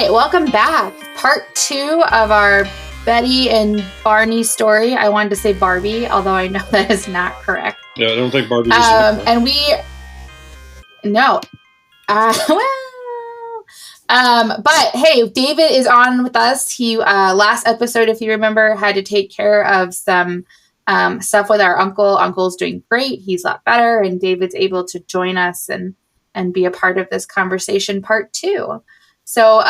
right, welcome back. Part 2 of our Betty and Barney story. I wanted to say Barbie, although I know that is not correct. Yeah, I don't think Barbie is and we... No. But hey, David is on with us. He, last episode, if you remember, had to take care of some stuff with our uncle. Uncle's doing great. He's a lot better. And David's able to join us and be a part of this conversation, part 2. So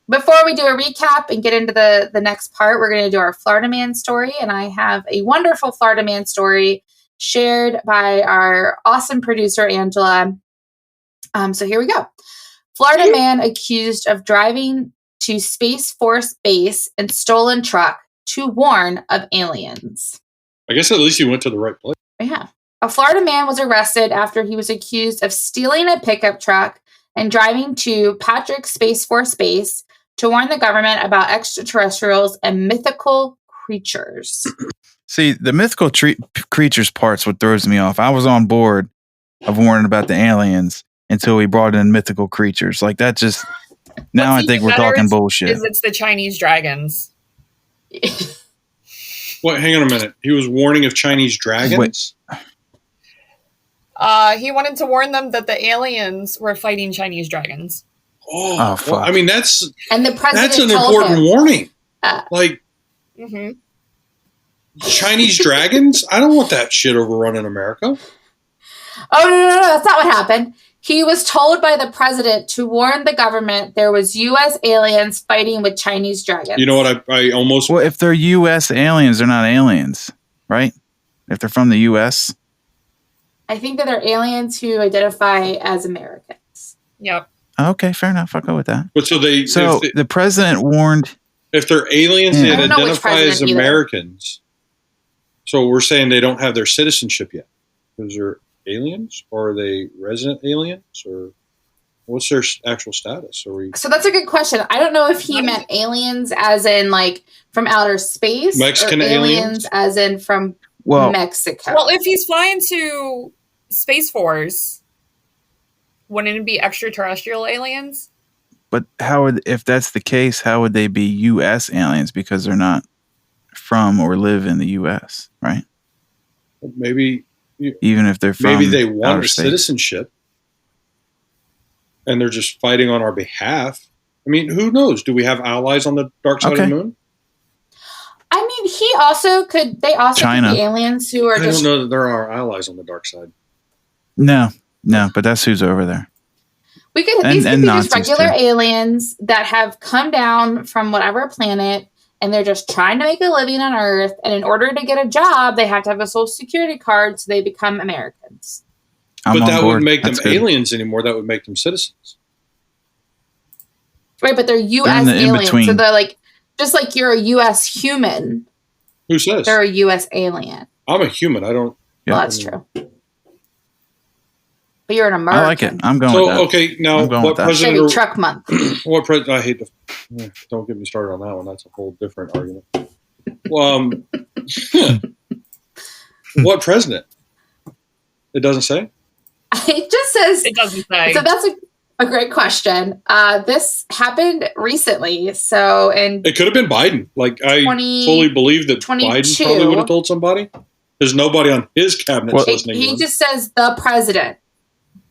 before we do a recap and get into the next part, we're going to do our Florida Man story. And I have a wonderful Florida Man story shared by our awesome producer, Angela. So here we go. Florida man accused of driving to Space Force base in stolen truck to warn of aliens. I guess at least he went to the right place. Yeah. A Florida man was arrested after he was accused of stealing a pickup truck and driving to Patrick Space Force base to warn the government about extraterrestrials and mythical creatures. See, the mythical creatures part's what throws me off. I was on board of warning about the aliens until we brought in mythical creatures. Like that just... Now I think we're talking bullshit. It's the Chinese dragons. Wait, hang on a minute. He was warning of Chinese dragons? He wanted to warn them that the aliens were fighting Chinese dragons. Oh fuck. Well, I mean, that's an important warning. Chinese dragons? I don't want that shit overrunning America. Oh, no, that's not what happened. He was told by the president to warn the government there was U.S. aliens fighting with Chinese dragons. You know what? I almost... Well, if they're U.S. aliens, they're not aliens, right? If they're from the U.S.? I think that they're aliens who identify as Americans. Yep. Okay, fair enough. I'll go with that. But so the president warned... If they're aliens, they identify as Americans. So we're saying they don't have their citizenship yet. Because they're aliens? Or are they resident aliens? Or what's their actual status? So that's a good question. I don't know if he meant aliens as in like from outer space. Mexican or aliens as in from Mexico. Well, if he's flying to Space Force, wouldn't it be extraterrestrial aliens? But if that's the case, how would they be U.S. aliens? Because they're not from or live in the U.S., right? Maybe... Even if they're from maybe they want citizenship and they're just fighting on our behalf. I mean, who knows? Do we have allies on the dark side of the moon? I mean, they also could be aliens who are I don't know that there are allies on the dark side. No, but that's who's over there. These could be just regular aliens that have come down from whatever planet and they're just trying to make a living on Earth. And in order to get a job, they have to have a social security card, so they become Americans. But that wouldn't make them aliens anymore. That would make them citizens. Right, but they're U.S. aliens. So they're like, just like you're a U.S. human. Who says? They're a U.S. alien. I'm a human. I don't... Well, that's true. But you're an American. I like it. I'm going with that. Okay, now what president... Chevy Truck Month. What president... I hate to... Don't get me started on that one. That's a whole different argument. What president? It doesn't say? It just says... It doesn't say. So that's a great question. This happened recently, so... It could have been Biden. Like, I fully believe that Biden probably would have told somebody. There's nobody on his cabinet listening. He just says the president.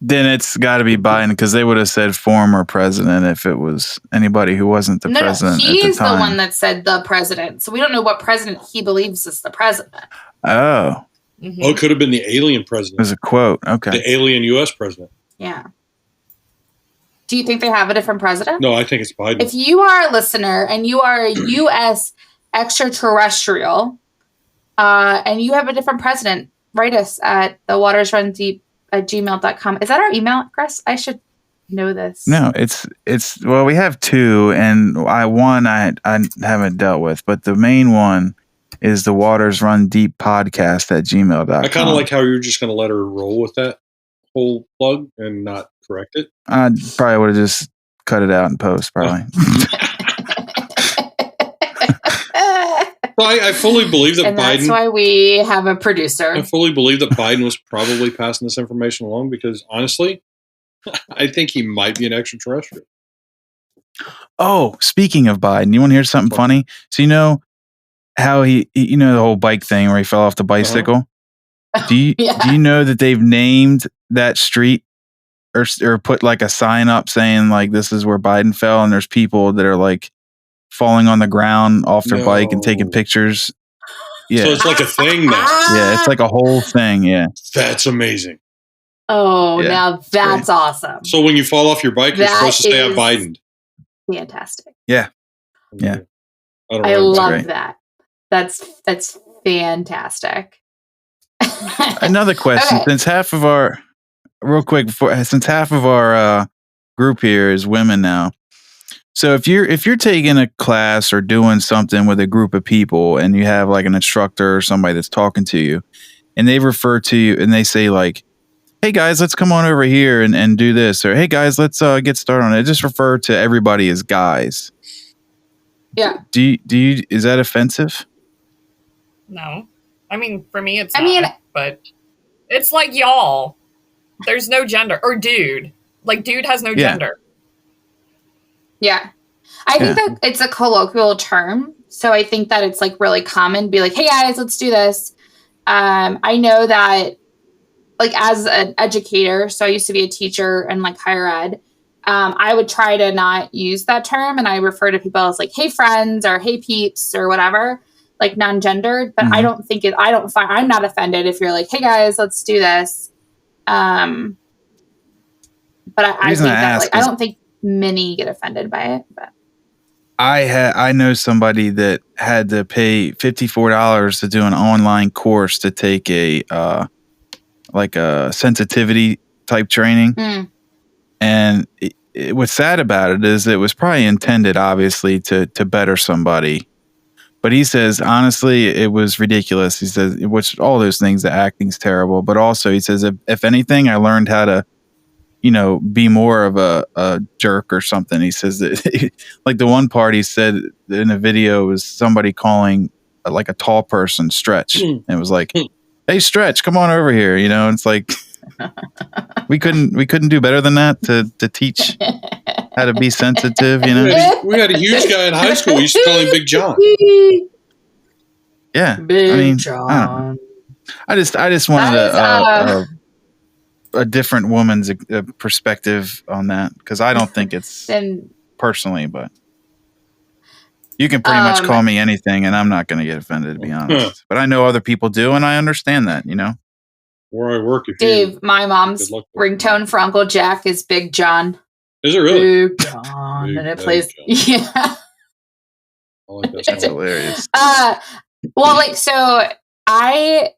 Then it's got to be Biden because they would have said former president if it was anybody who wasn't the president. No, he's the one that said the president. So we don't know what president he believes is the president. Oh. Mm-hmm. Oh, it could have been the alien president. There's a quote. Okay. The alien U.S. president. Yeah. Do you think they have a different president? No, I think it's Biden. If you are a listener and you are a U.S. extraterrestrial and you have a different president, write us at thewatersrundeep@gmail.com. Is that our email, Chris? I should know this. No, it's well, we have 2, and I haven't dealt with, but the main one is the Waters Run Deep podcast at gmail.com. I kind of like how you're just going to let her roll with that whole plug and not correct it. I probably would have just cut it out in post, probably. I fully believe that and Biden... that's why we have a producer. I fully believe that Biden was probably passing this information along because, honestly, I think he might be an extraterrestrial. Oh, speaking of Biden, you want to hear something funny? So you know how he the whole bike thing where he fell off the bicycle? Do you know that they've named that street or put like a sign up saying like this is where Biden fell, and there's people that are like falling on the ground off their bike and taking pictures. Yeah. So it's like a thing now. Yeah, it's like a whole thing. Yeah. That's amazing. Oh, yeah, now that's awesome. So when you fall off your bike, you're supposed to stay at Biden. Fantastic. Yeah. Yeah. I love that. That's fantastic. Another question, since half of our group here is women now. So if you're taking a class or doing something with a group of people and you have like an instructor or somebody that's talking to you and they refer to you and they say like, hey guys, let's come on over here and do this, or hey guys, let's get started on it. Just refer to everybody as guys. Yeah. Do you is that offensive? No. I mean, for me it's not, but it's like y'all. There's no gender. Or dude. Like dude has no gender. Yeah. I think that it's a colloquial term. So I think that it's like really common to be like, hey guys, let's do this. I know that like as an educator, so I used to be a teacher in like higher ed. I would try to not use that term and I refer to people as like, hey friends or hey peeps or whatever, like non-gendered. But I don't think I'm not offended if you're like, hey guys, let's do this. But I think that like, I don't think many get offended by it. But I know somebody that had to pay $54 to do an online course to take a sensitivity type training. And what's sad about it is it was probably intended, obviously, to better somebody. But he says, honestly, it was ridiculous. He says, which all those things, the acting's terrible. But also, he says, if anything, I learned how to, be more of a jerk or something. He says that, like the one part he said in a video was somebody calling like a tall person Stretch. And it was like, hey, Stretch, come on over here. It's like we couldn't do better than that to teach how to be sensitive. We had a huge guy in high school. We used to call him Big John. Yeah, Big John. I just wanted a different woman's perspective on that because I don't think it's personally, but you can pretty much call me anything and I'm not going to get offended, to be honest. But I know other people do, and I understand that, Where I work, Dave, my mom's ringtone for Uncle Jack is Big John. Is it really? Big John, and it plays. Yeah, I like that. That's hilarious. Well, like so, I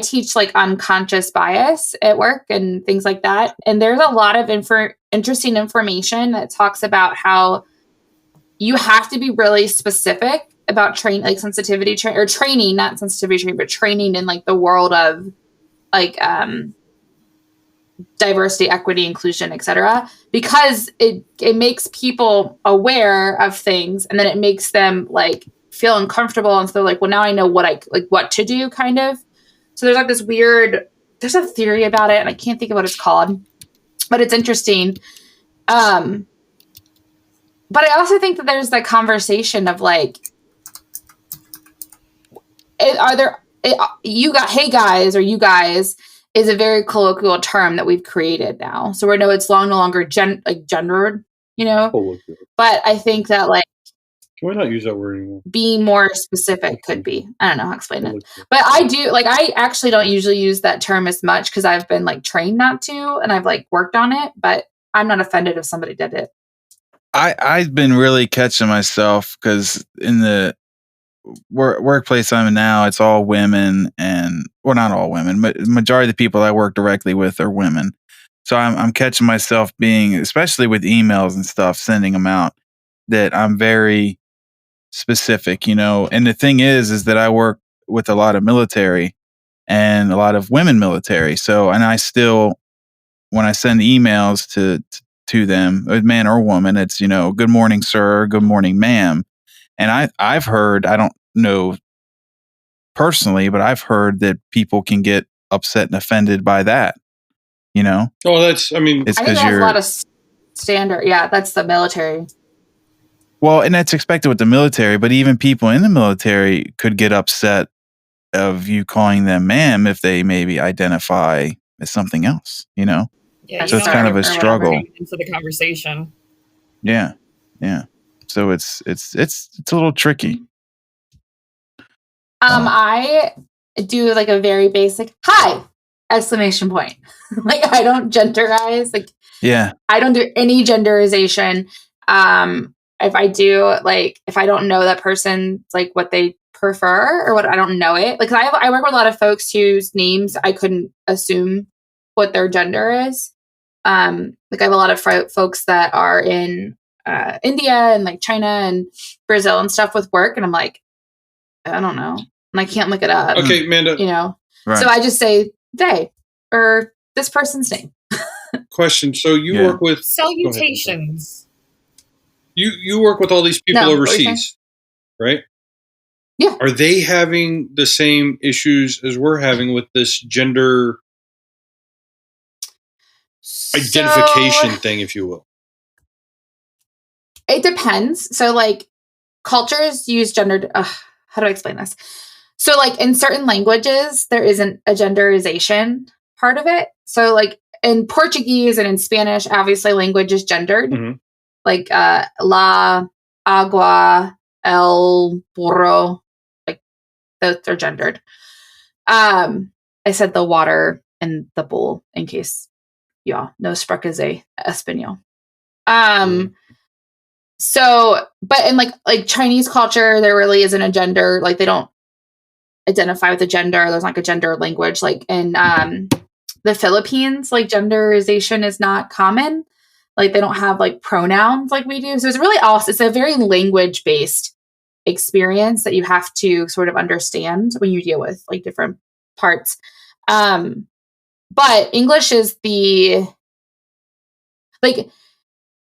teach like unconscious bias at work and things like that, and there's a lot of interesting information that talks about how you have to be really specific about sensitivity training, not sensitivity training, but training in like the world of like diversity, equity, inclusion, etc. Because it makes people aware of things, and then it makes them like feel uncomfortable, and so they're like, well, now I know what to do, kind of. So there's like there's a theory about it, and I can't think of what it's called, but it's interesting. But I also think that there's the conversation of like, hey guys, or you guys is a very colloquial term that we've created now. So we know it's no longer gendered, but I think that like, can we not use that word anymore? Being more specific could be. I don't know how to explain it. But I do, like, I actually don't usually use that term as much because I've been, like, trained not to, and I've, like, worked on it. But I'm not offended if somebody did it. I've been really catching myself because in the workplace I'm in now, it's all women not all women, but the majority of the people I work directly with are women. So I'm catching myself being, especially with emails and stuff, sending them out, that I'm very specific, and the thing is that I work with a lot of military and a lot of women military. So, and I still, when I send emails to them, man or woman, it's, good morning, sir, good morning, ma'am. And I've heard, I don't know personally, but I've heard that people can get upset and offended by that, Oh, it's because you're a lot of standard. Yeah, that's the military. Well, and that's expected with the military, but even people in the military could get upset of you calling them ma'am if they maybe identify as something else, you know? Yeah, so it's kind of a struggle into the conversation. Yeah. So it's a little tricky. I do like a very basic hi exclamation point. Like I don't genderize. Like I don't do any genderization. If I do, like if I don't know that person, like what they prefer or what I don't know it. Like I work with a lot of folks whose names I couldn't assume what their gender is. Like I have a lot of folks that are in India and like China and Brazil and stuff with work, and I'm like, I don't know, and I can't look it up. Okay, Amanda. You know, so I just say they or this person's name. Question. So you work with salutations. You work with all these people overseas, right? Yeah. Are they having the same issues as we're having with this gender identification thing, if you will? It depends. So, like, cultures use gendered. How do I explain this? So, like, in certain languages, there isn't a genderization part of it. So, like, in Portuguese and in Spanish, obviously, language is gendered. Mm-hmm. Like, la, agua, el burro. Like, those are gendered. I said the water and the bull in case y'all no spreke español. So, but in like Chinese culture, there really isn't a gender. Like they don't identify with a gender. There's like a gender language. Like in the Philippines, like genderization is not common. Like they don't have like pronouns like we do. So it's really it's a very language based experience that you have to sort of understand when you deal with like different parts. But English is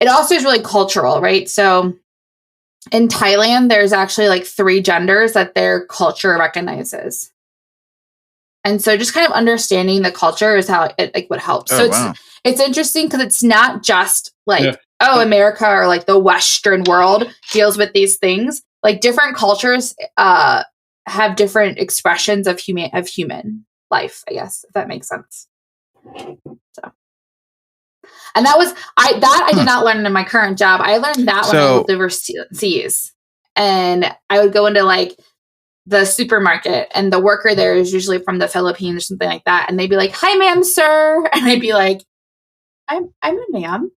it also is really cultural, right? So in Thailand, there's actually like 3 genders that their culture recognizes. And so just kind of understanding the culture is how it like what helps. It's interesting because it's not just like, America or like the Western world deals with these things. Like different cultures have different expressions of human life, I guess, if that makes sense. So, and that was I did not learn in my current job. I learned that when I lived overseas, and I would go into like the supermarket, and the worker there is usually from the Philippines or something like that, and they'd be like, "Hi, ma'am, sir," and I'd be like, "I'm a ma'am,"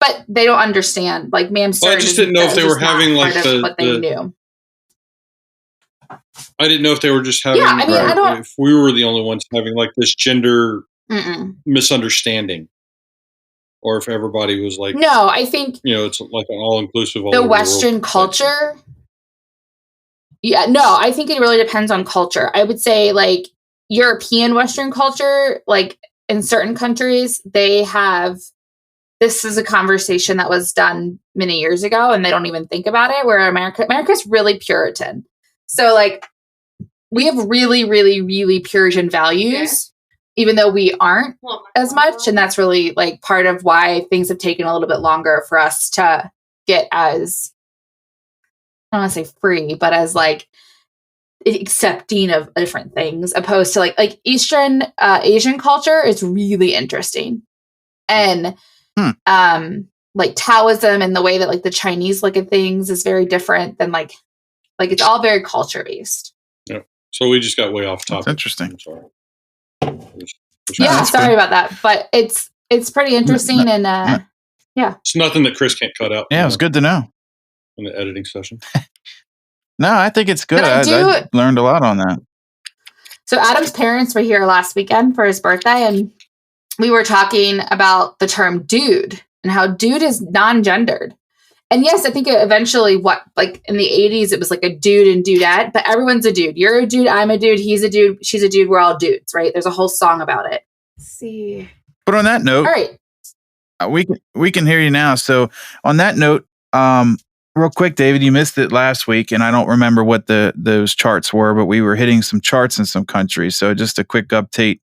but they don't understand like ma'am, sir. Well, I just didn't know if they were having like what they knew. I didn't know if they were just having. Yeah, I mean, I don't. If we were the only ones having like this gender misunderstanding, or if everybody was like, no, I think it's like an all-inclusive. The Western culture. Yeah, no, I think it really depends on culture. I would say like European Western culture, like in certain countries, they have. This is a conversation that was done many years ago, and they don't even think about it. Where America's really Puritan, so like. We have really, really, really Puritan values, even though we aren't as much. And that's really like part of why things have taken a little bit longer for us to get as, I don't want to say free, but as like accepting of different things, opposed to like Eastern Asian culture is really interesting. And like Taoism and the way that like the Chinese look at things is very different than like it's all very culture based. Yeah. So we just got way off topic. That's interesting. I'm sorry. Sorry about that, but it's pretty interesting and yeah. It's nothing that Chris can't cut out. Yeah, it was good to know in the editing session. No, I think it's good. I learned a lot on that. So Adam's parents were here last weekend for his birthday, and we were talking about the term "dude" and how "dude" is non-gendered. And yes, I think eventually like in the 80s, it was like a dude and dudette, but everyone's a dude. You're a dude. I'm a dude. He's a dude. She's a dude. We're all dudes, right? There's a whole song about it. Let's see. But on that note, all right, we can hear you now. So on that note, real quick, David, you missed it last week, and I don't remember what those charts were, but we were hitting some charts in some countries. So just a quick update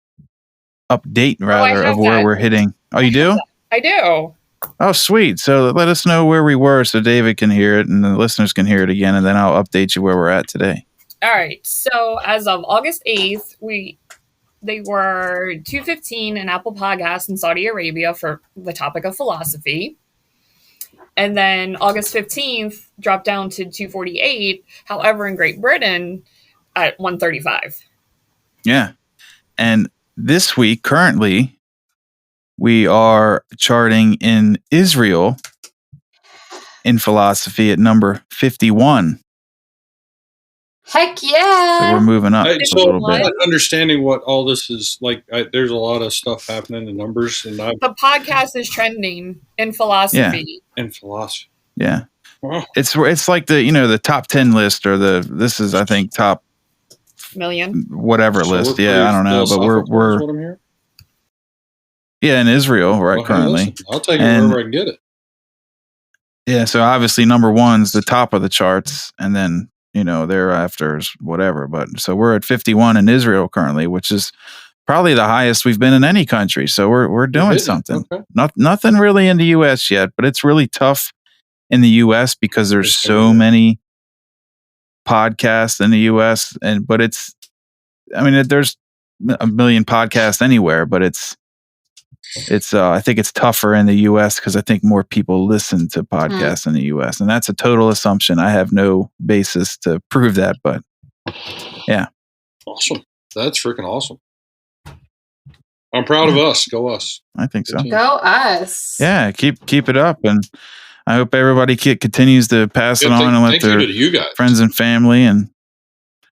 rather of where we're hitting. Oh, you do? I do. Oh, sweet. So let us know where we were so David can hear it and the listeners can hear it again, and then I'll update you where we're at today. All right. So as of August 8th, they were 215 in Apple Podcasts in Saudi Arabia for the topic of philosophy. And then August 15th dropped down to 248. However, in Great Britain at 135. Yeah. And this week, currently, we are charting in Israel in philosophy at number 51. Heck yeah! So we're moving up a little bit. Understanding what all this is like, there's a lot of stuff happening in numbers, and the podcast is trending in philosophy. Yeah. In philosophy, yeah. Wow. It's like the top 10 list, or this is, I think, top million whatever list. Yeah, I don't know, but we're in Israel currently. I'll take it wherever I can get it. Yeah, so obviously number one's the top of the charts, and then thereafter is whatever. But so we're at 51 in Israel currently, which is probably the highest we've been in any country. So we're doing something. Okay. Nothing really in the U.S. yet, but it's really tough in the U.S. because there's so many podcasts in the U.S. But there's a million podcasts anywhere, but it's I think it's tougher in the U.S. because I think more people listen to podcasts in the U.S. And that's a total assumption. I have no basis to prove that, but yeah. Awesome. That's freaking awesome. I'm proud of us. Go us. I think so. Go us. Yeah, keep it up, and I hope everybody continues to pass it on and let their friends and family and.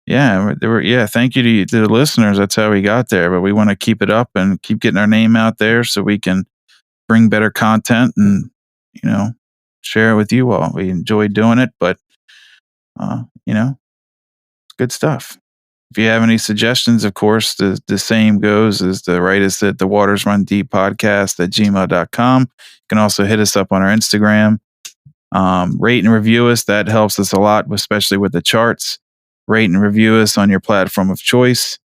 Yeah, thank you to the listeners. That's how we got there. But we want to keep it up and keep getting our name out there so we can bring better content and, share it with you all. We enjoy doing it, but, it's good stuff. If you have any suggestions, of course, the same goes as the write us at the Waters Run Deep podcast at gmail.com. You can also hit us up on our Instagram. Rate and review us. That helps us a lot, especially with the charts. Rate and review us on your platform of choice.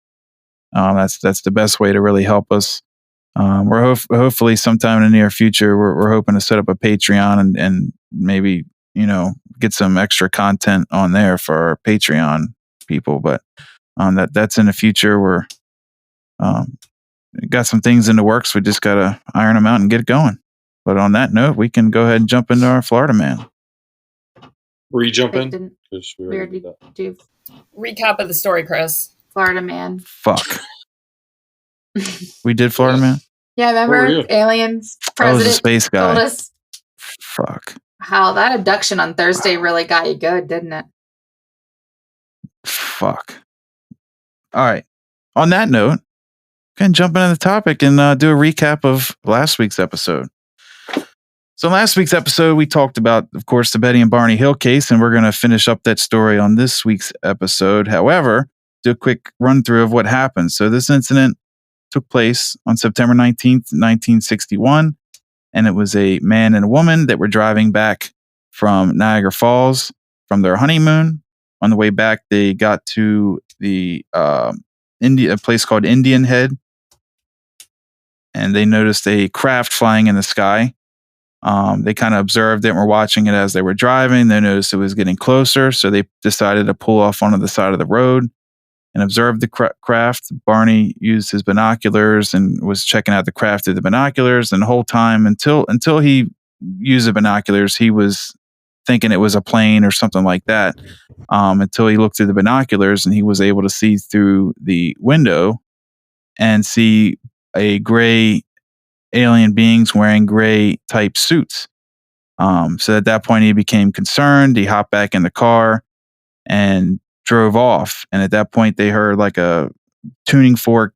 That's the best way to really help us. We're hopefully sometime in the near future, we're hoping to set up a Patreon and maybe, get some extra content on there for our Patreon people. But that's in the future. We're got some things in the works. We just got to iron them out and get it going. But on that note, we can go ahead and jump into our Florida Man. Were you jumping? We already do. Recap of the story, Chris. Florida Man. Fuck. We did Florida Man? Yeah, remember? Aliens. I was a space guy. Told us fuck. How that abduction on Thursday really got you good, didn't it? Fuck. All right. On that note, can jump into the topic and do a recap of last week's episode. So last week's episode, we talked about, of course, the Betty and Barney Hill case, and we're going to finish up that story on this week's episode. However, do a quick run through of what happened. So this incident took place on September 19th, 1961, and it was a man and a woman that were driving back from Niagara Falls from their honeymoon. On the way back, they got to the a place called Indian Head, and they noticed a craft flying in the sky. They kind of observed it and were watching it as they were driving. They noticed it was getting closer, so they decided to pull off onto the side of the road and observe the craft. Barney used his binoculars and was checking out the craft through the binoculars. And the whole time, until he used the binoculars, he was thinking it was a plane or something like that. Until he looked through the binoculars and he was able to see through the window and see a gray alien beings wearing gray type suits. So at that point, he became concerned. He hopped back in the car and drove off. And at that point, they heard like a tuning fork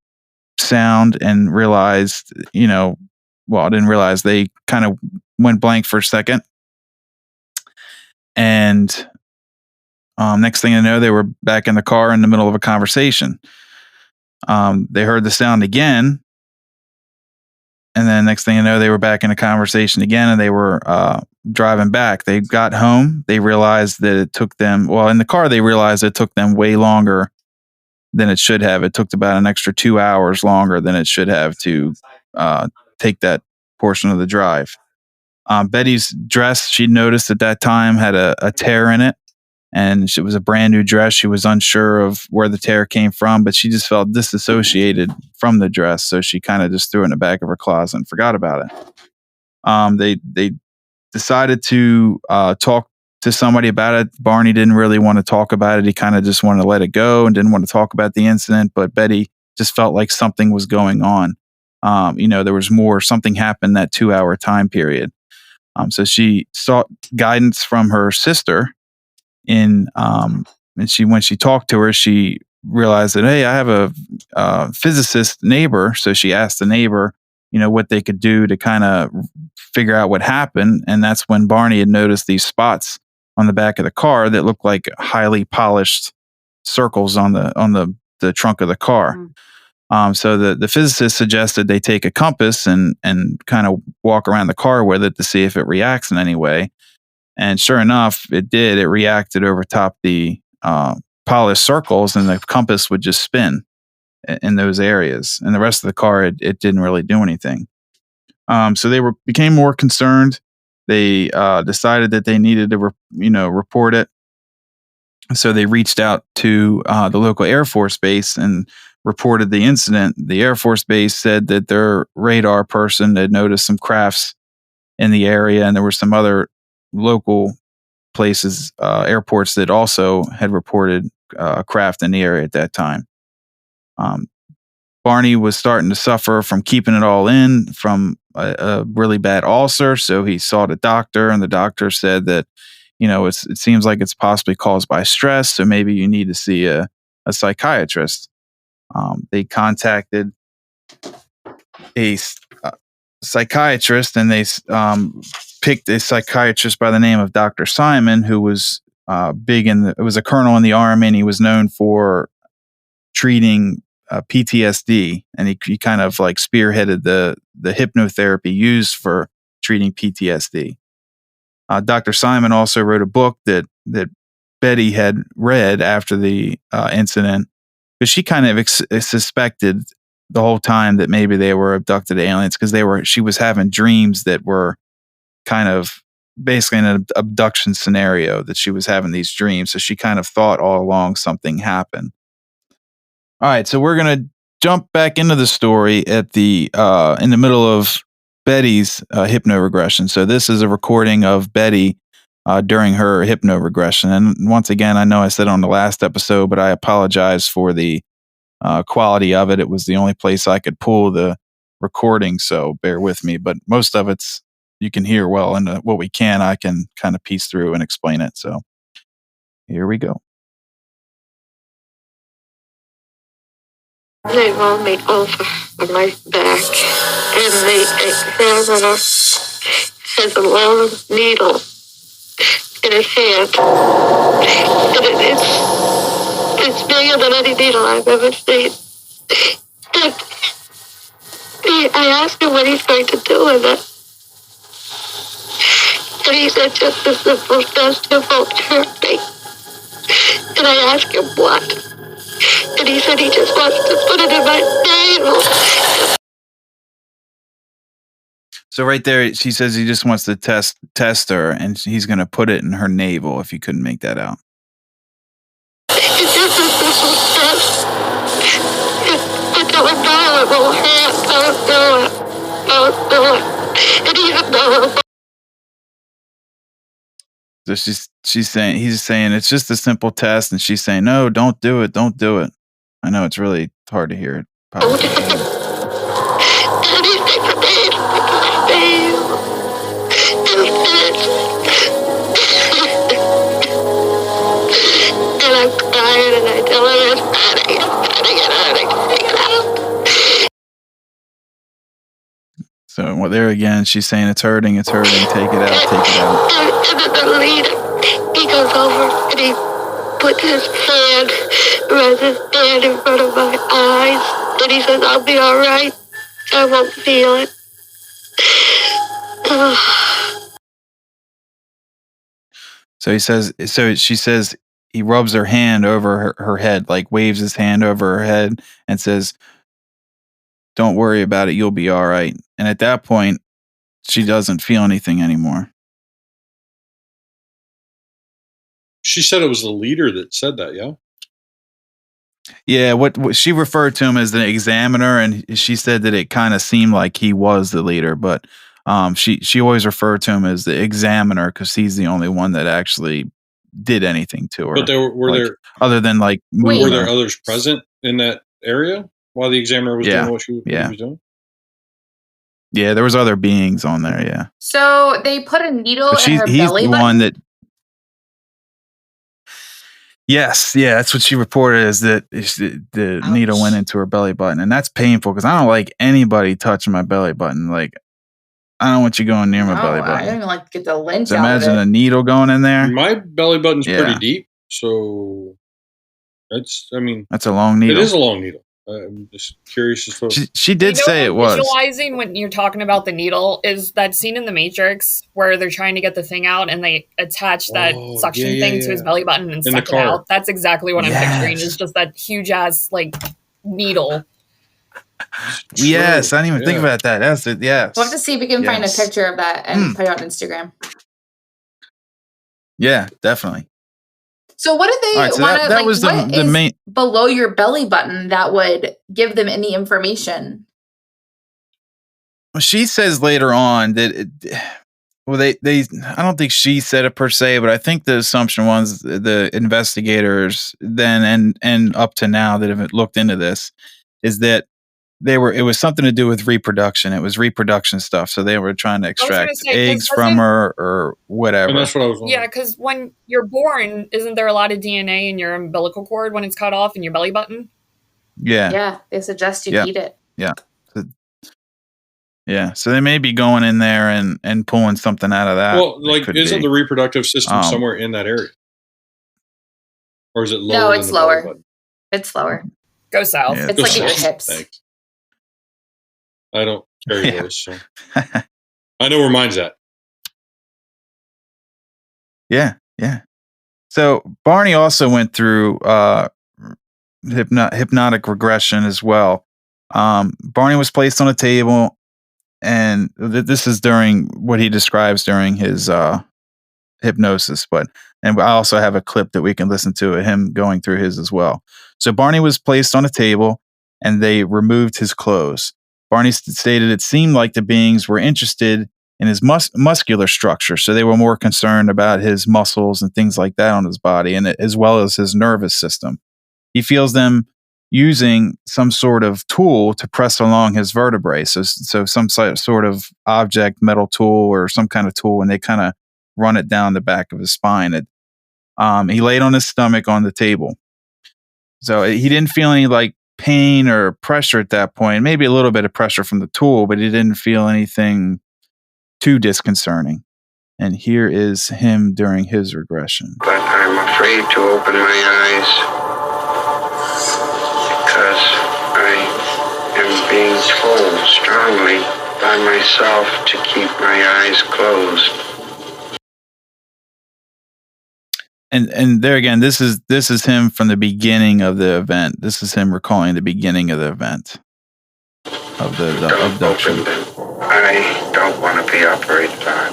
sound and realized, didn't realize, they kind of went blank for a second. And next thing I know, they were back in the car in the middle of a conversation. They heard the sound again. And then next thing I know, they were back in a conversation again, and they were driving back. They got home. They realized that it took them, in the car, they realized it took them way longer than it should have. It took about an extra 2 hours longer than it should have to take that portion of the drive. Betty's dress, she noticed at that time, had a tear in it, and it was a brand new dress. She was unsure of where the tear came from, but she just felt disassociated from the dress, so she kind of just threw it in the back of her closet and forgot about it. They decided to talk to somebody about it. Barney didn't really want to talk about it. He kind of just wanted to let it go and didn't want to talk about the incident, but Betty just felt like something was going on. There was more, something happened that 2-hour time period. So she sought guidance from her sister and when she talked to her, she realized that, hey, I have a physicist neighbor. So she asked the neighbor, what they could do to kind of figure out what happened. And that's when Barney had noticed these spots on the back of the car that looked like highly polished circles on the trunk of the car. So the physicist suggested they take a compass and kind of walk around the car with it to see if it reacts in any way. And sure enough, it did. It reacted over top the polished circles, and the compass would just spin in those areas. And the rest of the car, it didn't really do anything. So they became more concerned. They decided that they needed to report it. So they reached out to the local Air Force base and reported the incident. The Air Force base said that their radar person had noticed some crafts in the area, and there were some other local places, airports, that also had reported a craft in the area at that time. Barney was starting to suffer from keeping it all in, from a really bad ulcer, so he saw the doctor, and the doctor said that, it seems like it's possibly caused by stress, so maybe you need to see a psychiatrist. They contacted a psychiatrist, and they picked a psychiatrist by the name of Dr. Simon, who was it was a colonel in the Army, and he was known for treating PTSD, and he kind of like spearheaded the hypnotherapy used for treating PTSD. Dr. Simon also wrote a book that Betty had read after the incident, but she kind of suspected the whole time that maybe they were abducted aliens, because she was having dreams that were kind of basically an abduction scenario, that she was having these dreams. So she kind of thought all along something happened. All right, so we're gonna jump back into the story at the in the middle of Betty's hypnoregression. So this is a recording of Betty during her hypnoregression. And once again, I know I said on the last episode, but I apologize for the quality of it. It was the only place I could pull the recording, so bear with me. But most of it's you can hear well, and what we can, I can kind of piece through and explain it. So here we go. They rolled me over on my back, and the examiner has a long needle in his hand. And it's bigger than any needle I've ever seen. And I asked him what he's going to do with it. And he said, just a simple test, it won't hurt me. And I asked him what. And he said he just wants to put it in my navel. So right there, she says he just wants to test her, and he's going to put it in her navel, if you couldn't make that out. It's just a simple test. I don't know, it won't hurt. Don't do it. And even though so he's saying it's just a simple test, and she's saying, no, don't do it. I know it's really hard to hear it. And I'm crying, and I tell her it's hurting. So there again, she's saying it's hurting, take it out. And then the leader, he goes over and he puts his hand, runs his hand in front of my eyes, and he says, I'll be all right. I won't feel it. She says he rubs her hand over her head, like waves his hand over her head and says, don't worry about it, you'll be all right. And at that point, she doesn't feel anything anymore. She said it was the leader that said that, yeah? Yeah, what she referred to him as the examiner, and she said that it kind of seemed like he was the leader, but she always referred to him as the examiner because he's the only one that actually did anything to her. But were there other than like were there others present in that area while the examiner was doing what he was doing? Yeah, there was other beings on there. Yeah. So they put a needle in her belly button. One that. Yes, yeah, that's what she reported, is that the needle went into her belly button, and that's painful because I don't like anybody touching my belly button. Like, I don't want you going near my belly button. I don't even like to get the lynch so out imagine of it. a needle going in there. My belly button's pretty deep, so that's a long needle. It is a long needle. I'm just curious as to. She did say it was. Visualizing when you're talking about the needle is that scene in The Matrix where they're trying to get the thing out and they attach that suction thing to his belly button and suck it out. That's exactly what I'm picturing. Is just that huge ass needle. Yes, I didn't even think about that. That's it. Yes. We'll have to see if we can find a picture of that and put it on Instagram. Yeah, definitely. So what did they want to, that was the main below your belly button that would give them any information? Well, she says later on that, they I don't think she said it per se, but I think the assumption was the investigators then and up to now that have looked into this is that it was something to do with reproduction. It was reproduction stuff. So they were trying to extract eggs from her or whatever. And that's what I was wondering. Yeah, because when you're born, isn't there a lot of DNA in your umbilical cord when it's cut off in your belly button? Yeah. Yeah, they suggest you eat it. Yeah. Yeah. So they may be going in there and pulling something out of that. Well, isn't the reproductive system somewhere in that area? Or is it lower? No, it's lower. It's lower. Go south. Yeah, it's like in your hips. Thanks. I don't carry those, so I know where mine's at. Yeah. So Barney also went through hypnotic regression as well. Barney was placed on a table, and this is during what he describes during his hypnosis. And I also have a clip that we can listen to of him going through his as well. So Barney was placed on a table, and they removed his clothes. Barney stated it seemed like the beings were interested in his muscular structure, so they were more concerned about his muscles and things like that on his body, and as well as his nervous system. He feels them using some sort of tool to press along his vertebrae, so some sort of object, metal tool or some kind of tool, and they kind of run it down the back of his spine. He laid on his stomach on the table, so he didn't feel any pain or pressure at that point. Maybe a little bit of pressure from the tool, but he didn't feel anything too disconcerting. And here is him during his regression. But I'm afraid to open my eyes because I am being told strongly by myself to keep my eyes closed. And there again, this is him from the beginning of the event. This is him recalling the beginning of the event of the abduction. I don't want to be operated on.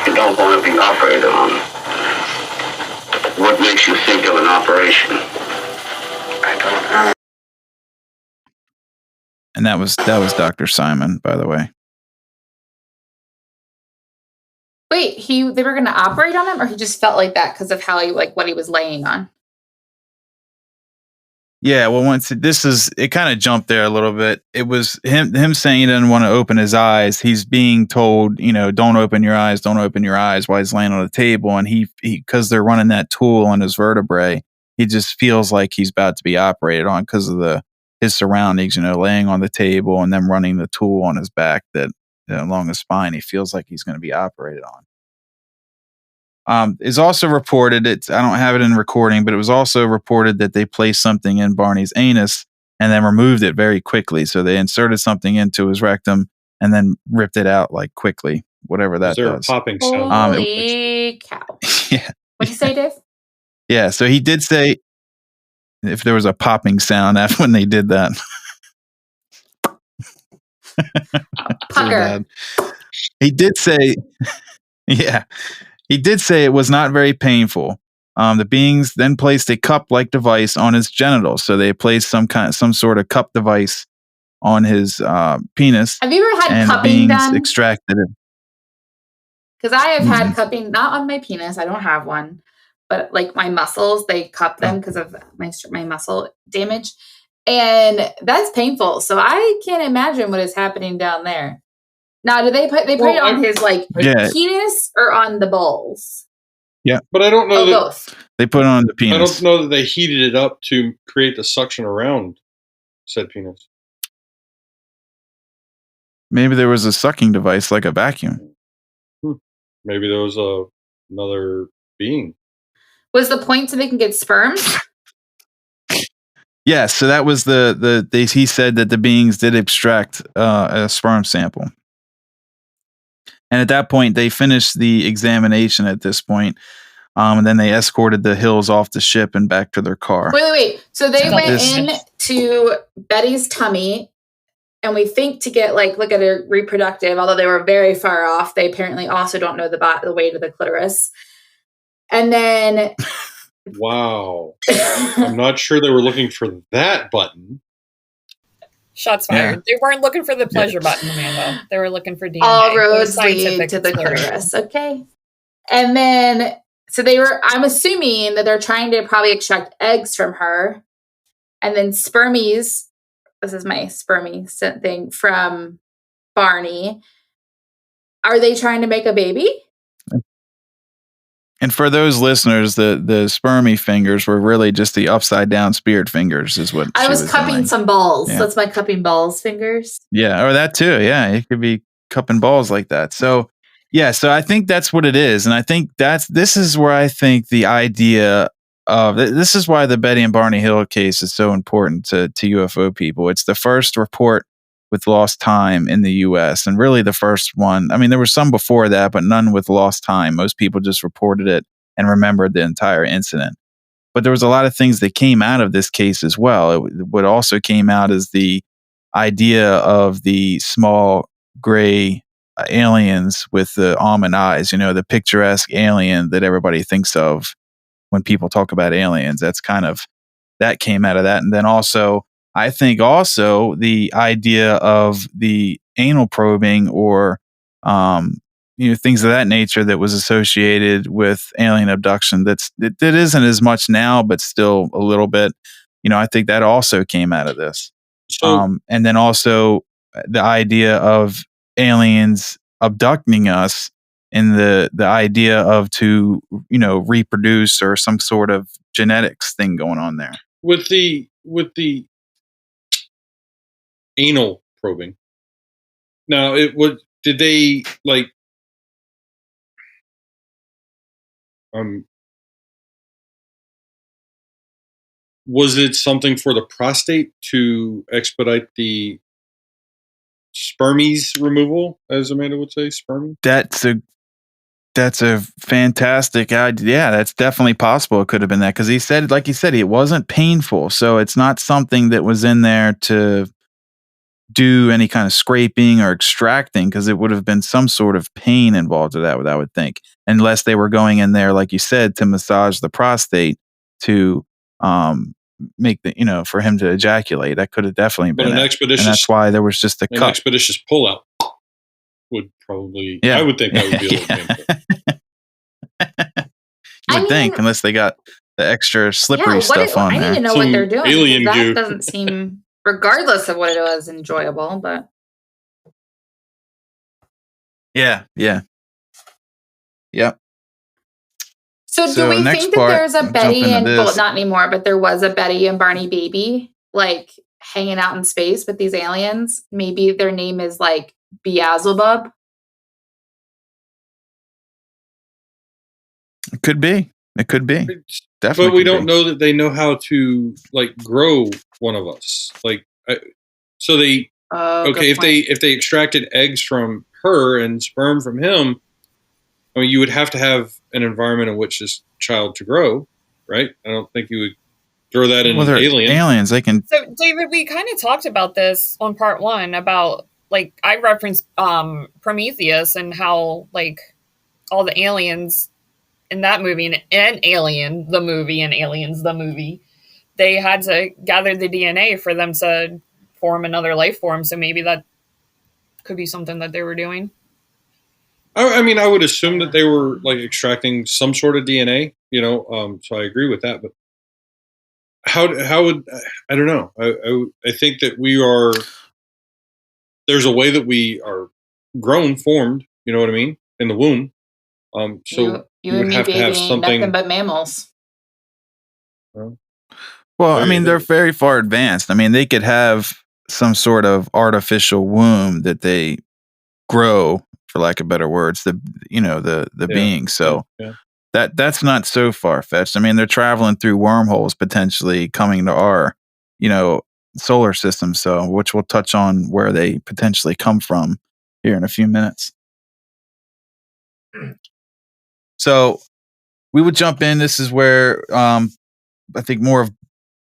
You don't want to be operated on. What makes you think of an operation? I don't know. And that was Dr. Simon, by the way. Wait, they were going to operate on him, or he just felt like that because of how what he was laying on? Yeah, well, it kind of jumped there a little bit. It was him saying he didn't want to open his eyes. He's being told, don't open your eyes while he's laying on the table. And he because they're running that tool on his vertebrae, he just feels like he's about to be operated on because of his surroundings, laying on the table and then running the tool on his back along his spine. He feels like he's going to be operated on. Is also reported, I don't have it in recording, but it was also reported that they placed something in Barney's anus and then removed it very quickly. So they inserted something into his rectum and then ripped it out quickly, whatever that does. Is there a popping sound? Holy cow. Yeah. What'd you say, Dave? Yeah, so he did say if there was a popping sound when they did that. Pucker. He did say, yeah, he did say it was not very painful. The beings then placed a cup-like device on his genitals. So they placed some sort of cup device on his penis. Have you ever had and cupping the beings done? Extracted it. Because I have had cupping, not on my penis. I don't have one, but like my muscles, they cup them because of my muscle damage, and that's painful. So I can't imagine what is happening down there. Now, do they put it on his penis or on the balls? Yeah, but I don't know that both. They put it on the penis. I don't know that they heated it up to create the suction around said penis. Maybe there was a sucking device like a vacuum. Maybe there was another being. Was the point so they can get sperms? Yes, so that was he said that the beings did extract a sperm sample. And at that point, they finished the examination at this point. And then they escorted the Hills off the ship and back to their car. Wait. So they went in to Betty's tummy, and we think to get look at her reproductive, although they were very far off. They apparently also don't know the way to the clitoris. And then... Wow. I'm not sure they were looking for that button. Shots fired. Yeah. They weren't looking for the pleasure button, Amanda. They were looking for DNA. All roads lead to the clitoris. Okay. And then, so I'm assuming that they're trying to probably extract eggs from her. And then spermies, this is my spermie thing from Barney. Are they trying to make a baby? And for those listeners, the spermie fingers were really just the upside down spirit fingers, is what I was cupping doing. Some balls. Yeah. That's my cupping balls fingers. Yeah, or that too. Yeah, it could be cupping balls like that. So, yeah, so I think that's what it is, and I think this is where I think the idea of this is why the Betty and Barney Hill case is so important to UFO people. It's the first report with lost time in the U.S. and really the first one. I mean, there were some before that, but none with lost time. Most people just reported it and remembered the entire incident. But there was a lot of things that came out of this case as well. What also came out is the idea of the small gray aliens with the almond eyes, the picturesque alien that everybody thinks of when people talk about aliens. That came out of that. And then also, I think also the idea of the anal probing or, things of that nature that was associated with alien abduction. That isn't as much now, but still a little bit. I think that also came out of this. So, and then also the idea of aliens abducting us and the idea of to reproduce or some sort of genetics thing going on there. With the anal probing. Now, did they was it something for the prostate to expedite the spermies removal, as Amanda would say, spermie? That's a fantastic idea. Yeah, that's definitely possible. It could have been that because he said, it wasn't painful. So it's not something that was in there to do any kind of scraping or extracting because it would have been some sort of pain involved with that, I would think, unless they were going in there, like you said, to massage the prostate to make for him to ejaculate. That could have definitely been an expeditious. And that's why there was just a cut. Expeditious pullout would probably. Yeah. I would think that would be a little painful. You would think, unless they got the extra slippery stuff on there. I need to know what they're doing. Alien that goo. Doesn't seem, regardless of what it was, enjoyable. But yeah. So do we think that there's a Betty and not anymore, but there was a Betty and Barney baby hanging out in space with these aliens? Maybe their name is Beelzebub. It could be. Definitely. But we don't know that they know how to grow one of us. So they if they extracted eggs from her and sperm from him, I mean, you would have to have an environment in which this child to grow, right? I don't think you would throw that in an alien. Aliens, they can. So, David, we kind of talked about this on part one about like I referenced Prometheus and how like all the aliens in that movie and Alien the movie and Aliens the movie, they had to gather the DNA for them to form another life form. So maybe that could be something that they were doing. I mean, I would assume that they were like extracting some sort of DNA, so I agree with that. But how would, I don't know. I think that there's a way that we are grown, formed, you know what I mean, in the womb. So you and me, baby, have something, nothing but mammals. Well, I mean, they're very far advanced. I mean, they could have some sort of artificial womb that they grow, for lack of better words, the being. So that's not so far fetched. I mean, they're traveling through wormholes, potentially coming to our, solar system. So, which we'll touch on where they potentially come from here in a few minutes. So we would jump in. This is where I think more of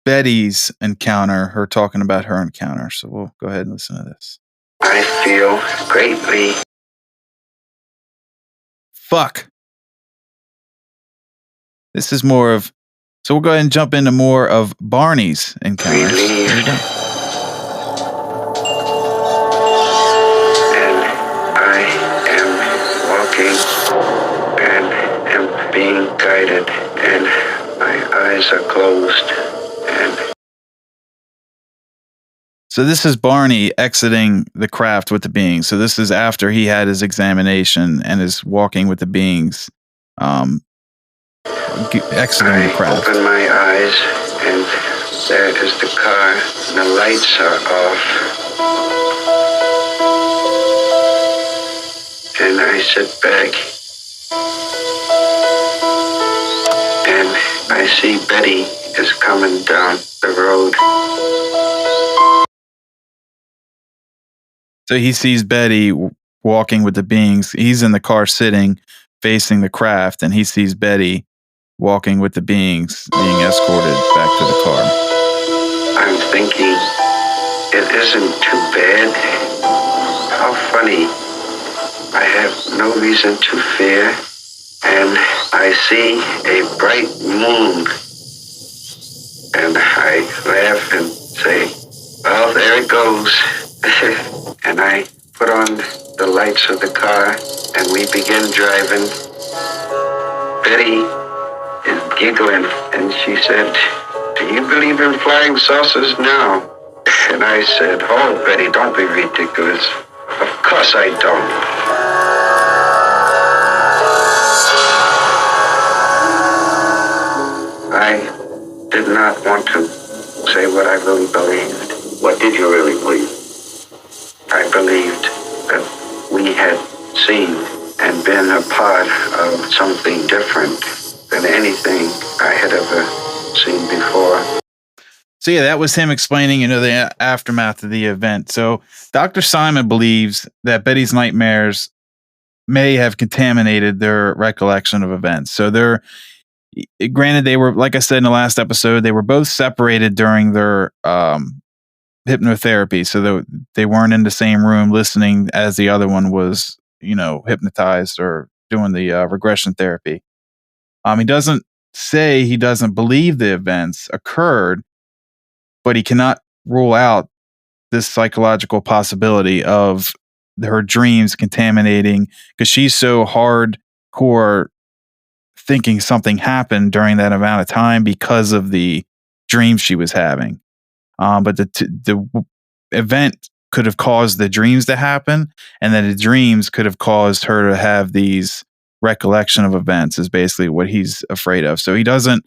Betty's encounter, her talking about her encounter. So we'll go ahead and listen to this. I feel greatly. Fuck. This is more of. So we'll go ahead and jump into more of Barney's encounters. There you go. And I am walking and am being guided, and my eyes are closed. And so this is Barney exiting the craft with the beings. So this is after he had his examination and is walking with the beings. Exiting the craft. I open my eyes, and there is the car, and the lights are off. And I sit back, and I see Betty is coming down the road. So he sees Betty walking with the beings. He's in the car sitting, facing the craft, and he sees Betty walking with the beings, being escorted back to the car. I'm thinking, it isn't too bad. How funny. I have no reason to fear, and I see a bright moon. And I laugh and say, well, there it goes. And I put on the lights of the car, and we begin driving. Betty is giggling, and she said, do you believe in flying saucers now? And I said, oh, Betty, don't be ridiculous. Of course I don't. I did not want to say what I really believed. What did you really believe? I believed that we had seen and been a part of something different than anything I had ever seen before. So yeah, that was him explaining, the aftermath of the event. So Dr. Simon believes that Betty's nightmares may have contaminated their recollection of events. So granted, they were, like I said in the last episode, they were both separated during their hypnotherapy. So they weren't in the same room listening as the other one was, hypnotized or doing the regression therapy. He doesn't say he doesn't believe the events occurred, but he cannot rule out this psychological possibility of her dreams contaminating, because she's so hardcore thinking something happened during that amount of time because of the dreams she was having. But the event could have caused the dreams to happen, and then the dreams could have caused her to have these recollection of events, is basically what he's afraid of. So he doesn't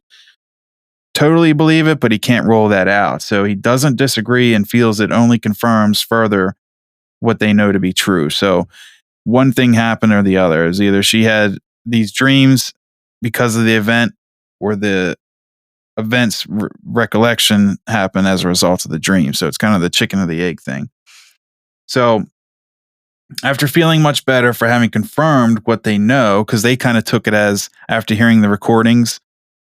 totally believe it, but he can't rule that out. So he doesn't disagree and feels it only confirms further what they know to be true. So one thing happened or the other. Is either she had these dreams because of the event, or the event's recollection happened as a result of the dream. So it's kind of the chicken or the egg thing. So after feeling much better for having confirmed what they know, because they kind of took it as, after hearing the recordings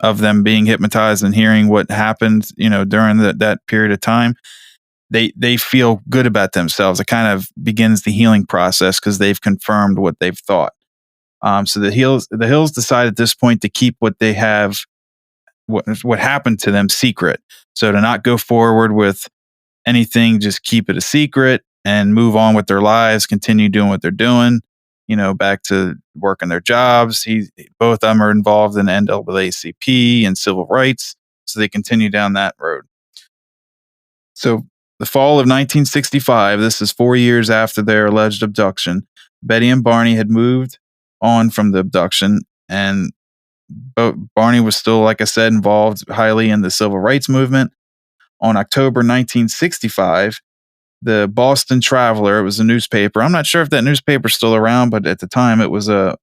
of them being hypnotized and hearing what happened, during that period of time, they feel good about themselves. It kind of begins the healing process because they've confirmed what they've thought. So the Hills decide at this point to keep what they have, what happened to them, secret. So to not go forward with anything, just keep it a secret and move on with their lives, continue doing what they're doing, back to working their jobs. Both of them are involved in NAACP and civil rights. So they continue down that road. So the fall of 1965, this is 4 years after their alleged abduction, Betty and Barney had moved on from the abduction, and Barney was still, like I said, involved highly in the civil rights movement. On October 1965, the Boston Traveler, it was a newspaper. I'm not sure if that newspaper's still around, but at the time it was a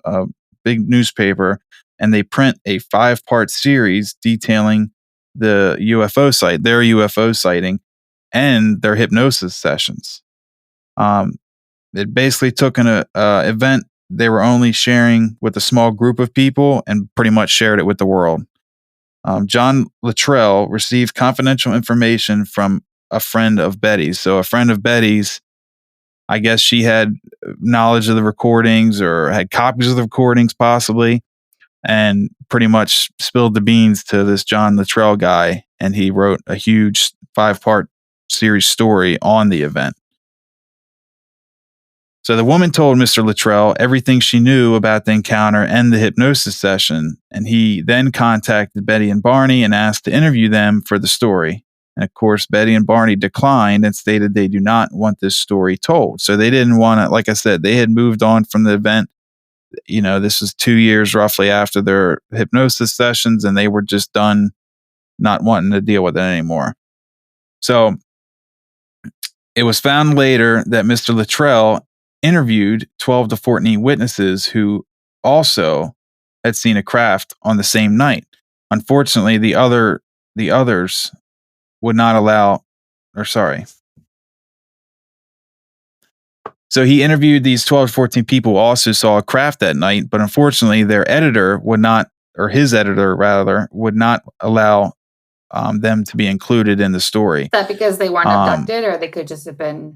big newspaper, and they print a 5-part series detailing their UFO sighting and their hypnosis sessions. It basically took an event they were only sharing with a small group of people and pretty much shared it with the world. John Luttrell received confidential information from a friend of Betty's. So a friend of Betty's, I guess she had knowledge of the recordings or had copies of the recordings possibly, and pretty much spilled the beans to this John Luttrell guy. And he wrote a huge 5-part series story on the event. So the woman told Mr. Luttrell everything she knew about the encounter and the hypnosis session, and he then contacted Betty and Barney and asked to interview them for the story. And of course, Betty and Barney declined and stated they do not want this story told. So they didn't want to, like I said, they had moved on from the event. This was 2 years roughly after their hypnosis sessions, and they were just done not wanting to deal with it anymore. So it was found later that Mr. Luttrell interviewed 12 to 14 witnesses who also had seen a craft on the same night. Unfortunately, the others would not allow, So he interviewed these 12 to 14 people who also saw a craft that night, but unfortunately their editor would not, or his editor rather, would not allow them to be included in the story. Is that because they weren't abducted, or they could just have been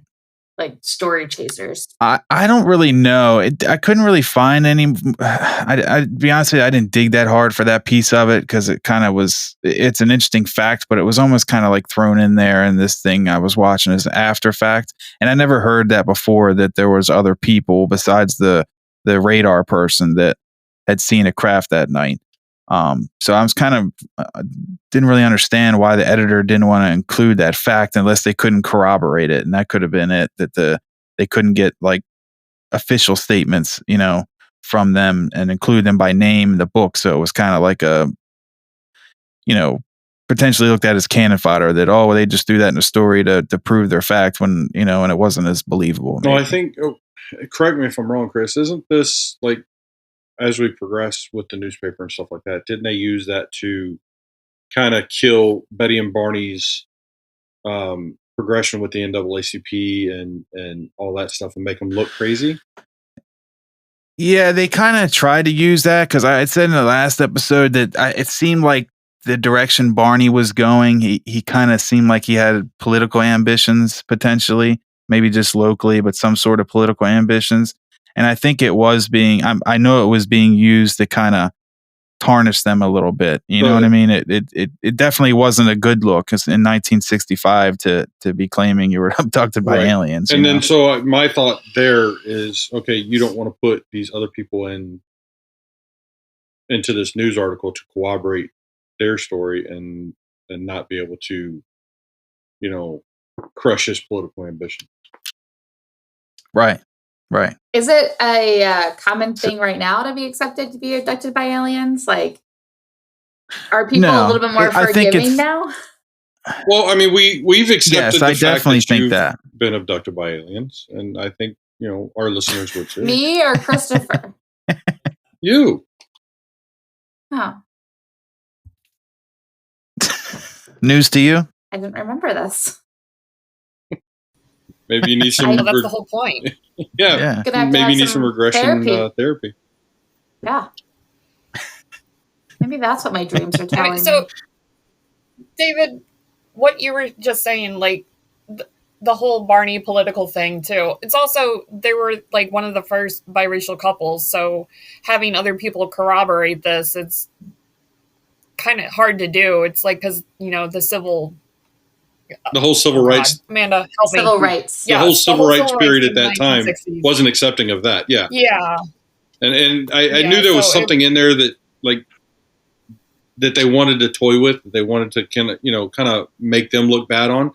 like story chasers? I don't really know. I couldn't really find any. I be honest with you, I didn't dig that hard for that piece of it because it kind of was. It's an interesting fact, but it was almost kind of like thrown in there in this thing I was watching as an after fact, and I never heard that before. That there was other people besides the radar person that had seen a craft that night. So I was kind of didn't really understand why the editor didn't want to include that fact unless they couldn't corroborate it, and that could have been it. That they couldn't get like official statements, from them and include them by name in the book. So it was kind of like a, potentially looked at as cannon fodder. That they just do that in a story to prove their fact when and it wasn't as believable. No, I think. Correct me if I'm wrong, Chris. Isn't this like? As we progress with the newspaper and stuff like that, didn't they use that to kind of kill Betty and Barney's progression with the NAACP and all that stuff and make them look crazy? Yeah, they kind of tried to use that because I had said in the last episode that it seemed like the direction Barney was going, he kind of seemed like he had political ambitions potentially, maybe just locally, but some sort of political ambitions. And I think it was I know it was being used to kind of tarnish them a little bit. You know what I mean? It definitely wasn't a good look because in 1965 to be claiming you were abducted by aliens. And then so my thought there is, okay, you don't want to put these other people into this news article to corroborate their story and not be able to, crush his political ambition. Right. Right. Is it a common thing right now to be accepted to be abducted by aliens? Like, are people a little bit more forgiving now? Well, I mean, we've accepted the I definitely fact that think that been abducted by aliens, and I think our listeners would too. Me or Christopher? You. Oh. News to you? I didn't remember this. Maybe you need some. That's the whole point. Yeah. Maybe you need some regression therapy. Yeah. Maybe that's what my dreams are telling me. So, David, what you were just saying, like, the whole Barney political thing too. It's also, they were like one of the first biracial couples, so having other people corroborate this, it's kind of hard to do. It's like, because the whole civil rights, Amanda, help me. Civil rights. The whole civil rights period at that time wasn't accepting of that. Yeah. Yeah. And I knew there was something in there that that they wanted to toy with. They wanted to kind of make them look bad on.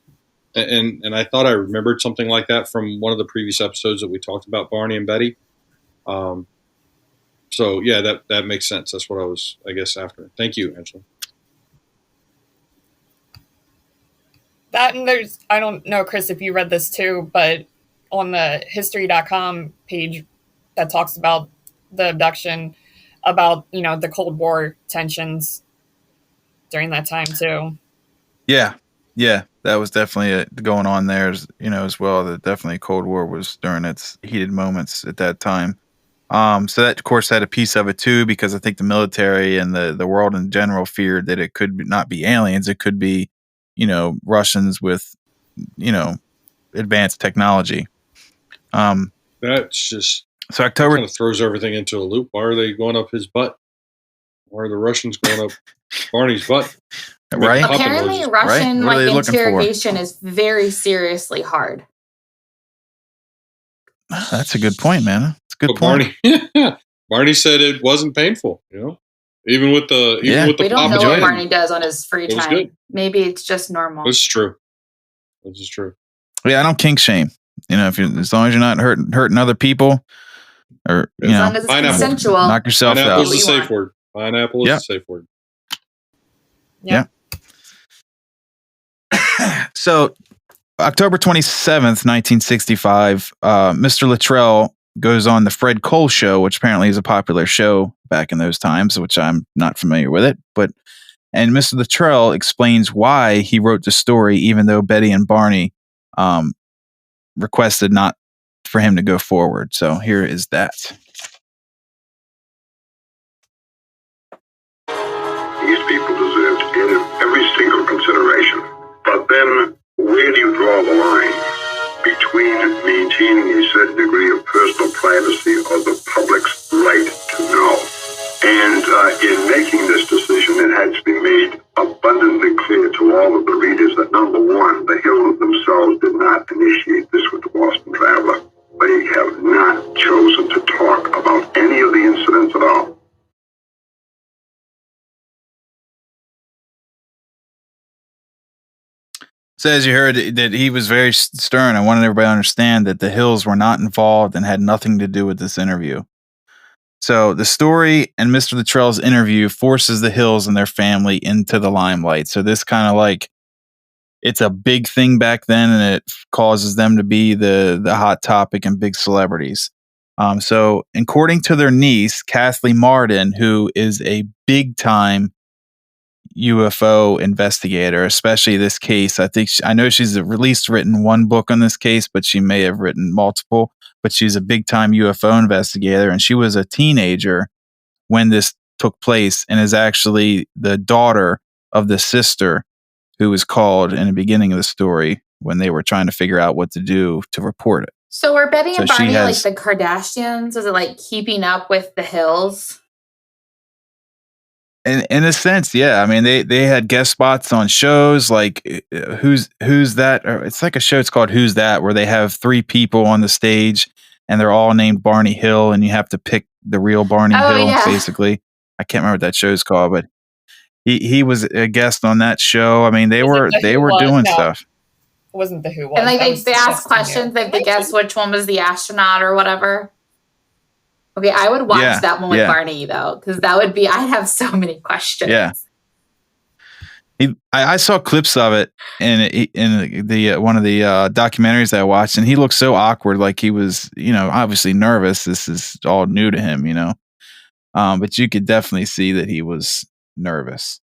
And I thought I remembered something like that from one of the previous episodes that we talked about Barney and Betty. So yeah, that makes sense. That's what I was, I guess, after. Thank you, Angela. That, and there's, I don't know, Chris, if you read this too, but on the history.com page that talks about the abduction, about, the Cold War tensions during that time too. Yeah. That was definitely going on there, as well. That definitely Cold War was during its heated moments at that time. So that, of course, had a piece of it too, because I think the military and the world in general feared that it could not be aliens. It could be, Russians with, advanced technology. That's just, so October kind of throws everything into a loop. Why are they going up his butt? Why are the Russians going up Barney's butt? Right. Apparently, Russian interrogation is very seriously hard. That's a good point, man. That's a good point. Barney said it wasn't painful. Even with the we don't know what Barney does on his free time. Good. Maybe it's just normal. This is true. This is true. Yeah, I don't kink shame. As long as you're not hurting other people, or as long as it's consensual, knock yourself out. Pineapple is a safe word. Pineapple is a safe word. Yeah. So, October 27th, 1965, Mr. Luttrell goes on the Fred Cole Show, which apparently is a popular show back in those times, which I'm not familiar with it. And Mr. Luttrell explains why he wrote the story, even though Betty and Barney requested not for him to go forward. So here is that. These people deserved every single consideration. But then, where do you draw the line between maintaining a certain degree of personal privacy or the public's right to know? And in making this decision, it had to be made abundantly clear to all of the readers that, number one, the Hills themselves did not initiate this with the Boston Traveler. They have not chosen to talk about any of the incidents at all. So as you heard, that he was very stern. I wanted everybody to understand that the Hills were not involved and had nothing to do with this interview. So the story and Mr. Luttrell's interview forces the Hills and their family into the limelight. So this kind of it's a big thing back then, and it causes them to be the hot topic and big celebrities. So according to their niece, Kathleen Marden, who is a big time UFO investigator, especially this case. I know she's at least written one book on this case, but she may have written multiple. But she's a big time UFO investigator, and she was a teenager when this took place, and is actually the daughter of the sister who was called in the beginning of the story when they were trying to figure out what to do to report it. So were Betty and Barney like the Kardashians? Was it like keeping up with the Hills? In a sense, yeah. I mean, they had guest spots on shows like Who's That? Or it's like a show. It's called Who's That, where they have three people on the stage and they're all named Barney Hill, and you have to pick the real Barney Hill. Yeah. Basically, I can't remember what that show's called, but he was a guest on that show. I mean, they were doing stuff. It wasn't the Who Was. And like they asked questions. They had to guess which one was the astronaut or whatever. Okay, I would watch that one with Barney though, because I'd have so many questions. Yeah, I saw clips of it in the one of the documentaries that I watched, and he looked so awkward, like he was, obviously nervous. This is all new to him, but you could definitely see that he was nervous.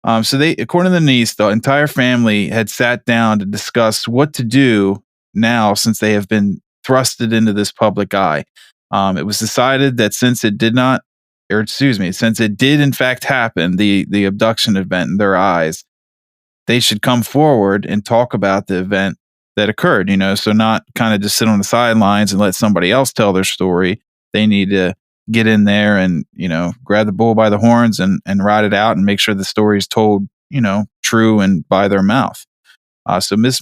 So according to the niece, the entire family had sat down to discuss what to do now since they have been thrusted into this public eye. It was decided that since it did in fact happen, the abduction event in their eyes, they should come forward and talk about the event that occurred, so not kind of just sit on the sidelines and let somebody else tell their story. They need to get in there and, grab the bull by the horns and ride it out and make sure the story is told, true and by their mouth. So Miss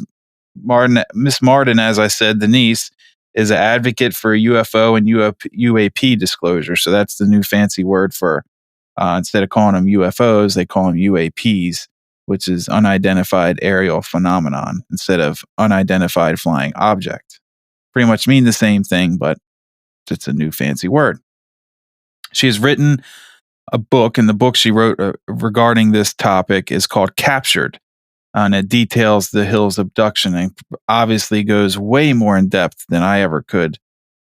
Martin, as I said, the niece, is an advocate for UFO and UAP disclosure. So that's the new fancy word for, instead of calling them UFOs, they call them UAPs, which is unidentified aerial phenomenon instead of unidentified flying object. Pretty much mean the same thing, but it's a new fancy word. She has written a book, and the book she wrote regarding this topic is called Captured, and it details the Hills abduction and obviously goes way more in depth than I ever could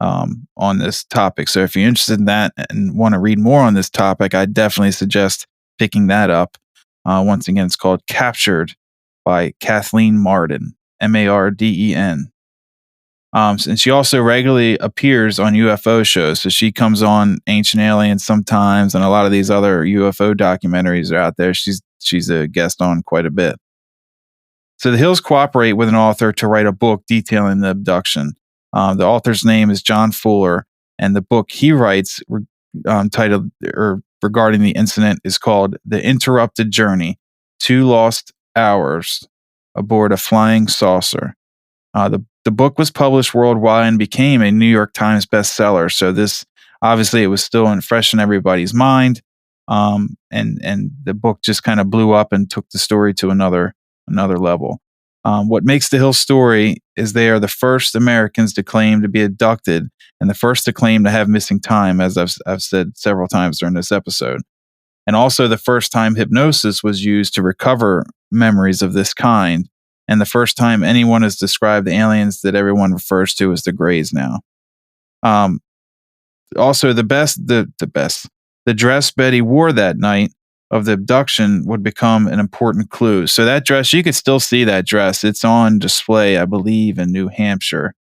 on this topic. So if you're interested in that and want to read more on this topic, I definitely suggest picking that up. Once again, it's called Captured by Kathleen Marden, Marden. And she also regularly appears on UFO shows. So she comes on Ancient Aliens sometimes, and a lot of these other UFO documentaries are out there. She's a guest on quite a bit. So the Hills cooperate with an author to write a book detailing the abduction. The author's name is John Fuller, and the book he writes titled or regarding the incident is called The Interrupted Journey, 2 Lost Hours Aboard a Flying Saucer. The book was published worldwide and became a New York Times bestseller. So this, obviously, it was still fresh in everybody's mind. And the book just kind of blew up and took the story to another level. What makes the Hill story is they are the first Americans to claim to be abducted and the first to claim to have missing time, as I've said several times during this episode. And also the first time hypnosis was used to recover memories of this kind. And the first time anyone has described the aliens that everyone refers to as the Greys now. Also, the dress Betty wore that night of the abduction would become an important clue. So that dress, you could still see that dress. It's on display, I believe, in New Hampshire.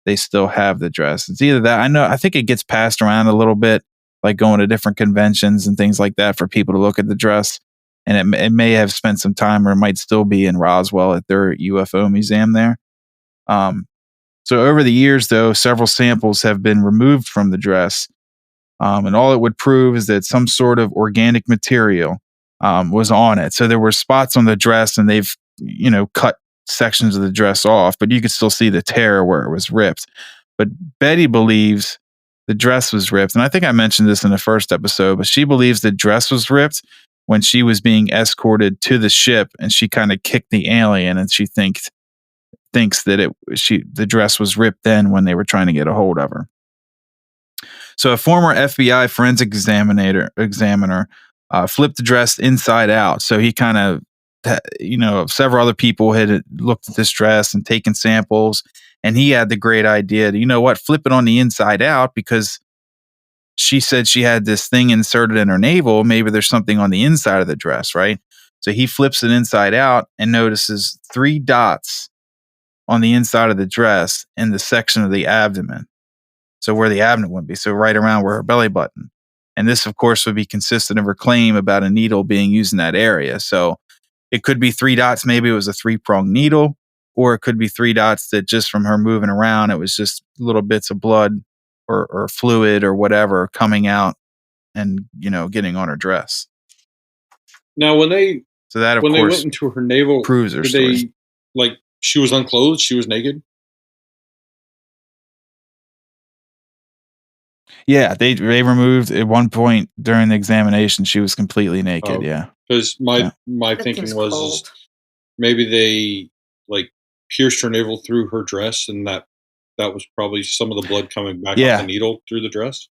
They still have the dress. It's either that. I think it gets passed around a little bit, like going to different conventions and things like that for people to look at the dress. And it may have spent some time, or it might still be in Roswell at their UFO museum there. So over the years, though, several samples have been removed from the dress. And all it would prove is that some sort of organic material was on it. So there were spots on the dress, and they've, cut sections of the dress off, but you could still see the tear where it was ripped. But Betty believes the dress was ripped. And I think I mentioned this in the first episode, but she believes the dress was ripped when she was being escorted to the ship, and she kind of kicked the alien, and she thinks that the dress was ripped then when they were trying to get a hold of her. So a former FBI forensic examiner flipped the dress inside out. So he kind of, several other people had looked at this dress and taken samples, and he had the great idea to, flip it on the inside out, because she said she had this thing inserted in her navel. Maybe there's something on the inside of the dress, right? So he flips it inside out and notices 3 dots on the inside of the dress in the section of the abdomen. So where the abdomen would be, so right around where her belly button. And this, of course, would be consistent of her claim about a needle being used in that area. So it could be 3 dots. Maybe it was a 3-pronged needle, or it could be 3 dots that just from her moving around, it was just little bits of blood or fluid or whatever coming out and, getting on her dress. Now, when they went into her navel, proves her story. She was unclothed, she was naked? Yeah, they removed at one point during the examination. She was completely naked. Oh, yeah, because my thinking was maybe they pierced her navel through her dress, and that was probably some of the blood coming back off the needle through the dress.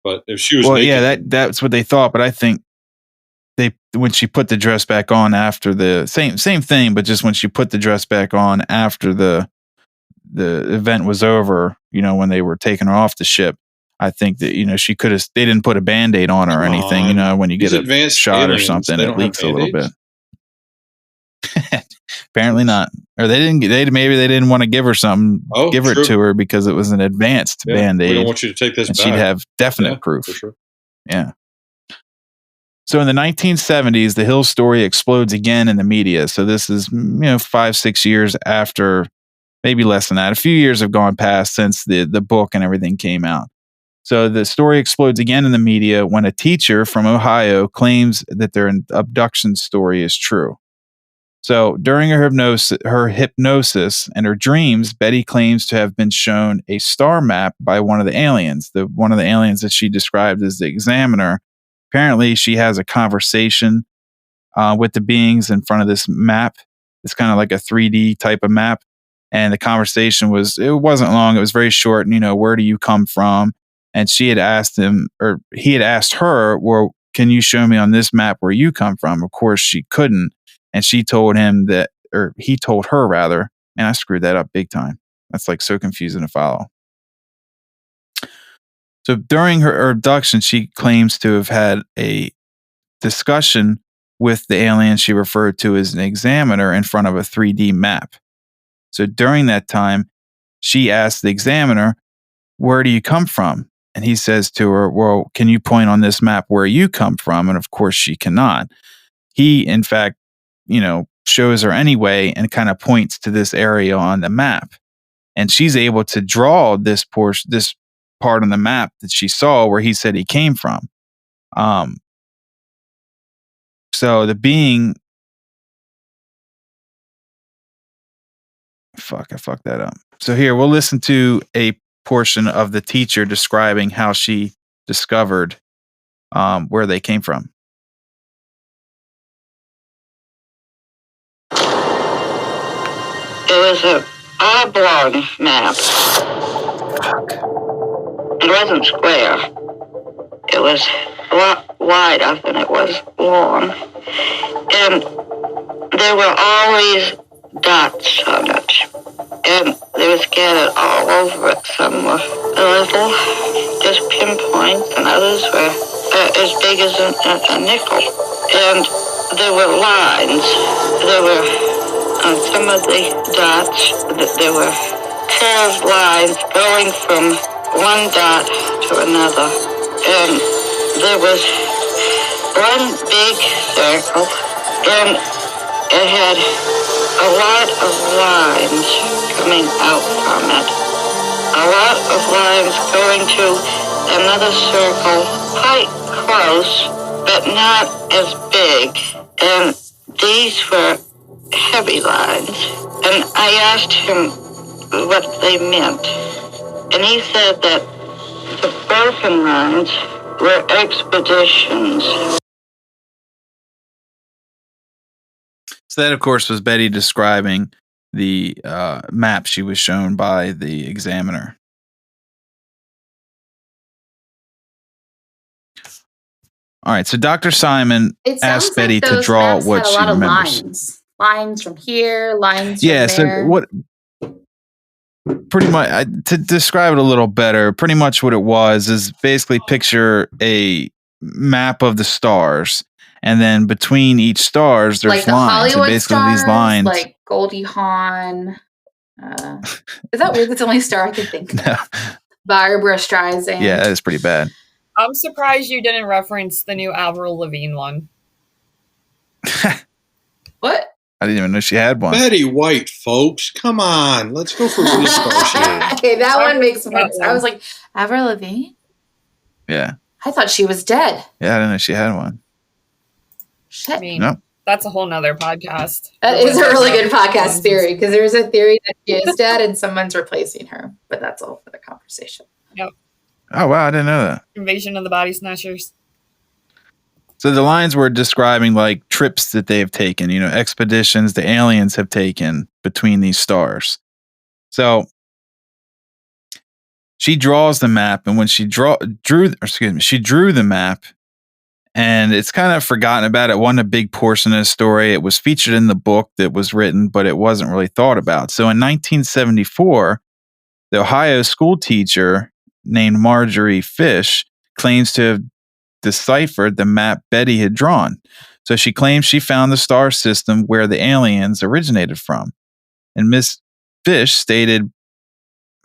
But if she was naked, that's what they thought. But I think when she put the dress back on after the same thing, but just when she put the dress back on after the event was over, when they were taking her off the ship, I think that, she could have, they didn't put a Band-Aid on her or anything, when you get a shot or something, it leaks a little bit. Apparently not. Or maybe they didn't want to give her something, it to her because it was an advanced Band-Aid. We don't want you to take this back. She'd have definite proof. For sure. Yeah. So in the 1970s, the Hill story explodes again in the media. So this is 5-6 years after, maybe less than that. A few years have gone past since the book and everything came out. So the story explodes again in the media when a teacher from Ohio claims that their abduction story is true. So during her hypnosis and her dreams, Betty claims to have been shown a star map by one of the aliens. One of the aliens that she described as the Examiner. Apparently, she has a conversation with the beings in front of this map. It's kind of like a 3D type of map. And the conversation wasn't long. It was very short. And, where do you come from? And she had asked him, or he had asked her, well, can you show me on this map where you come from? Of course, she couldn't. And she told him that, or he told her rather, and I screwed that up big time. That's like so confusing to follow. So during her abduction, she claims to have had a discussion with the alien she referred to as an Examiner in front of a 3D map. So during that time, she asked the Examiner, where do you come from? And he says to her, well, can you point on this map where you come from? And of course she cannot. He, in fact, shows her anyway and kind of points to this area on the map. And she's able to draw this part on the map that she saw where he said he came from. So the being... I fucked that up. So here, we'll listen to a portion of the teacher describing how she discovered where they came from. It was an oblong map. It wasn't square. It was a lot wider than it was long. And there were always dots on it. And they were scattered all over it. Some were a little, just pinpoints, and others were as big as a nickel. And there were lines. There were, on some of the dots, there were curved lines going from one dot to another. And there was one big circle, and it had a lot of lines coming out from it. A lot of lines going to another circle, quite close, but not as big. And these were heavy lines. And I asked him what they meant. And he said that the broken lines were expeditions. So that, of course, was Betty describing the map she was shown by the Examiner. All right, so Dr. Simon asked Betty to draw what she remembers. Lines from here, lines from there. So what? Pretty much, to describe it a little better, pretty much what it was is basically picture a map of the stars. And then between each stars, there's like the lines. Hollywood and basically stars, these lines, like Goldie Hawn. Is that weird? That's the only star I can think of. No. Barbara Streisand. Yeah, that is pretty bad. I'm surprised you didn't reference the new Avril Lavigne one. What? I didn't even know she had one. Betty White, folks. Come on. Let's go for real stars here. Okay, that one makes sense. I was like, Avril Lavigne? Yeah. I thought she was dead. Yeah, I didn't know she had one. Shit. I mean, no. That's a whole nother podcast. That is a really good podcast theory, because there's a theory that she is dead and someone's replacing her. But that's a whole other conversation. Yep. Oh, wow. I didn't know that. Invasion of the Body Snatchers. So the lines were describing like trips that they've taken, expeditions the aliens have taken between these stars. So she draws the map, and when she drew the map, and it's kind of forgotten about. It wasn't a big portion of the story. It was featured in the book that was written, but it wasn't really thought about. So in 1974, the Ohio school teacher named Marjorie Fish claims to have deciphered the map Betty had drawn. So she claims she found the star system where the aliens originated from. And Miss Fish stated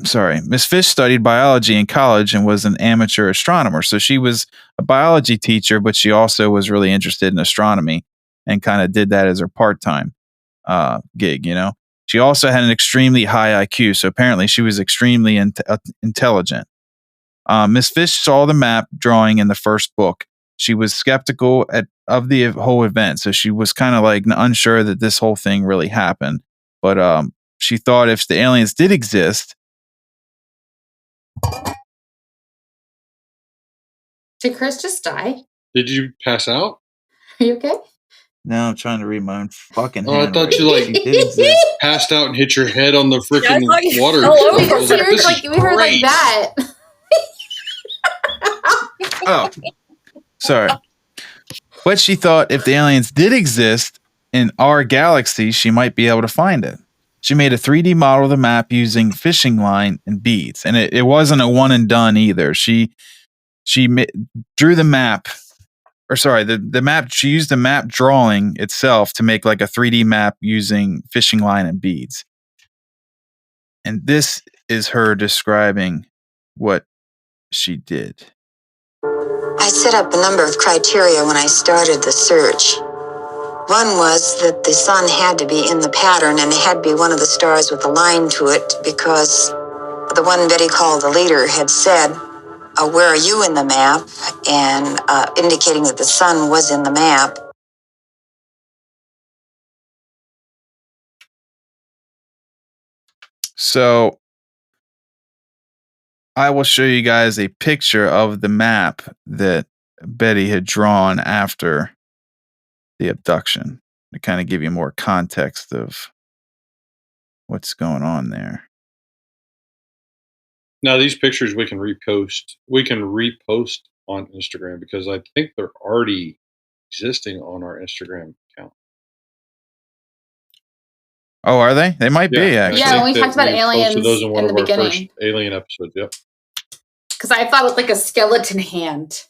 Miss Fish studied biology in college and was an amateur astronomer. So she was a biology teacher, but she also was really interested in astronomy and kind of did that as her part-time gig, you know. She also had an extremely high IQ, so apparently she was extremely intelligent. Miss Fish saw the map drawing in the first book. She was skeptical of the whole event, so she was kind of like unsure that this whole thing really happened. But she thought if the aliens did exist. Did Chris just die? Did you pass out? Are you okay? No, I'm trying to read my own fucking hand. I thought you passed out and hit your head on the freaking water. We heard like that. Oh, sorry. But she thought if the aliens did exist in our galaxy, she might be able to find it. She made a 3D model of the map using fishing line and beads. And it wasn't a one and done either. She drew the map, or sorry, the map, she used the map drawing itself to make like a 3D map using fishing line and beads. And this is her describing what she did. I set up a number of criteria when I started the search. One was that the sun had to be in the pattern and it had to be one of the stars with a line to it because the one Betty called the leader had said, where are you in the map? And indicating that the sun was in the map. So I will show you guys a picture of the map that Betty had drawn after the abduction to kind of give you more context of what's going on there. Now these pictures we can repost. We can repost on Instagram because I think they're already existing on our Instagram account. Oh, are they? They might be, actually. Yeah, when we talked about aliens those in one the of our beginning. First alien episodes, yep. Because I thought it was like a skeleton hand.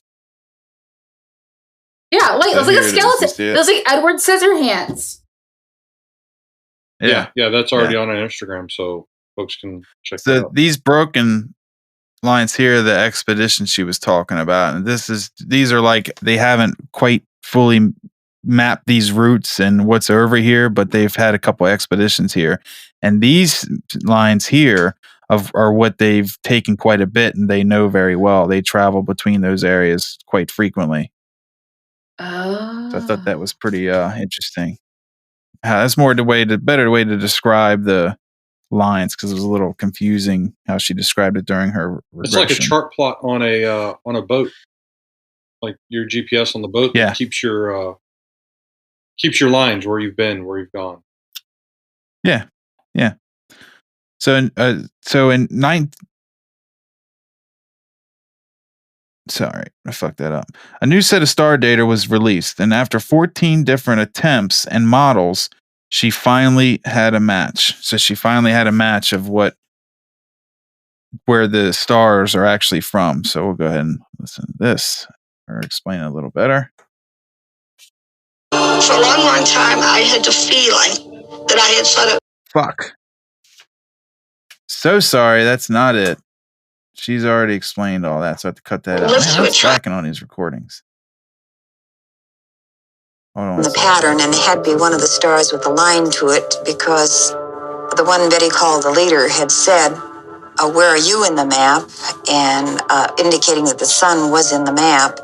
Yeah, wait, it was like a skeleton. It was like Edward Scissorhands. Yeah, that's already on our Instagram, so folks can check that out. These broken lines here are the expedition she was talking about. And these are like, they haven't quite fully mapped these routes and what's over here, but they've had a couple expeditions here. And these lines here are what they've taken quite a bit and they know very well. They travel between those areas quite frequently. Oh. So I thought that was pretty interesting. That's better way to describe the lines because it was a little confusing how she described it during her regression. It's like a chart plot on a boat, like your GPS on the boat. Yeah, that keeps your lines where you've been, where you've gone. Yeah. Sorry, I fucked that up. A new set of star data was released, and after 14 different attempts and models, she finally had a match. So she finally had a match of where the stars are actually from. So we'll go ahead and listen to this or explain it a little better. For a long time, I had the feeling that I had sort of... Fuck. So sorry, that's not it. She's already explained all that, so I have to cut that out. I'm tracking on these recordings. Hold on. The pattern, and it had to be one of the stars with a line to it because the one Betty called the leader had said, where are you in the map? And indicating that the sun was in the map.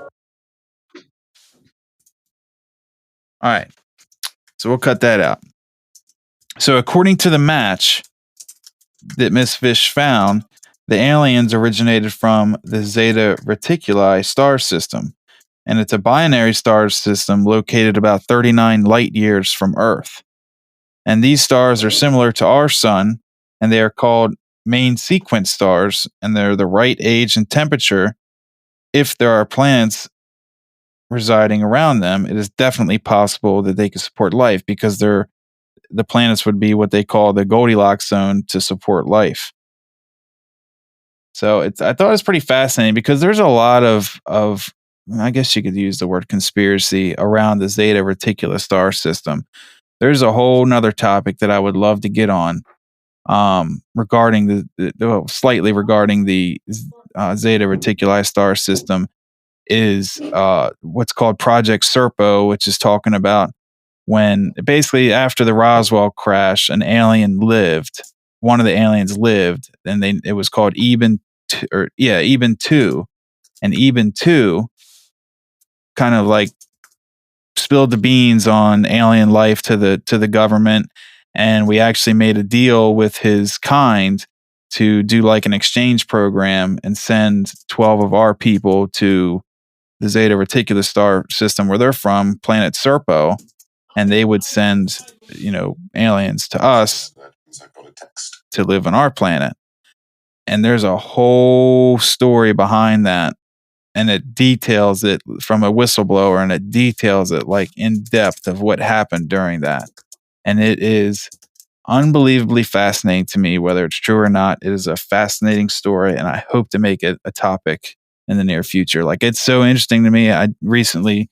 All right. So we'll cut that out. So according to the match that Miss Fish found, the aliens originated from the Zeta Reticuli star system, and it's a binary star system located about 39 light years from Earth. And these stars are similar to our sun, and they are called main sequence stars, and they're the right age and temperature. If there are planets residing around them, it is definitely possible that they could support life because the planets would be what they call the Goldilocks zone to support life. So I thought it was pretty fascinating because there's a lot of I guess you could use the word conspiracy around the Zeta Reticuli star system. There's a whole nother topic that I would love to get on regarding slightly regarding the Zeta Reticuli star system is what's called Project Serpo, which is talking about when basically after the Roswell crash, an alien lived. One of the aliens lived, and it was called Eben 2, and Eben 2 kind of like spilled the beans on alien life to the government, and we actually made a deal with his kind to do like an exchange program and send 12 of our people to the Zeta Reticuli star system where they're from, planet Serpo, and they would send, aliens to us to live on our planet. And there's a whole story behind that, and it details it from a whistleblower, and it details it like in depth of what happened during that. And it is unbelievably fascinating to me, whether it's true or not. It is a fascinating story, and I hope to make it a topic in the near future. Like, it's so interesting to me. I recently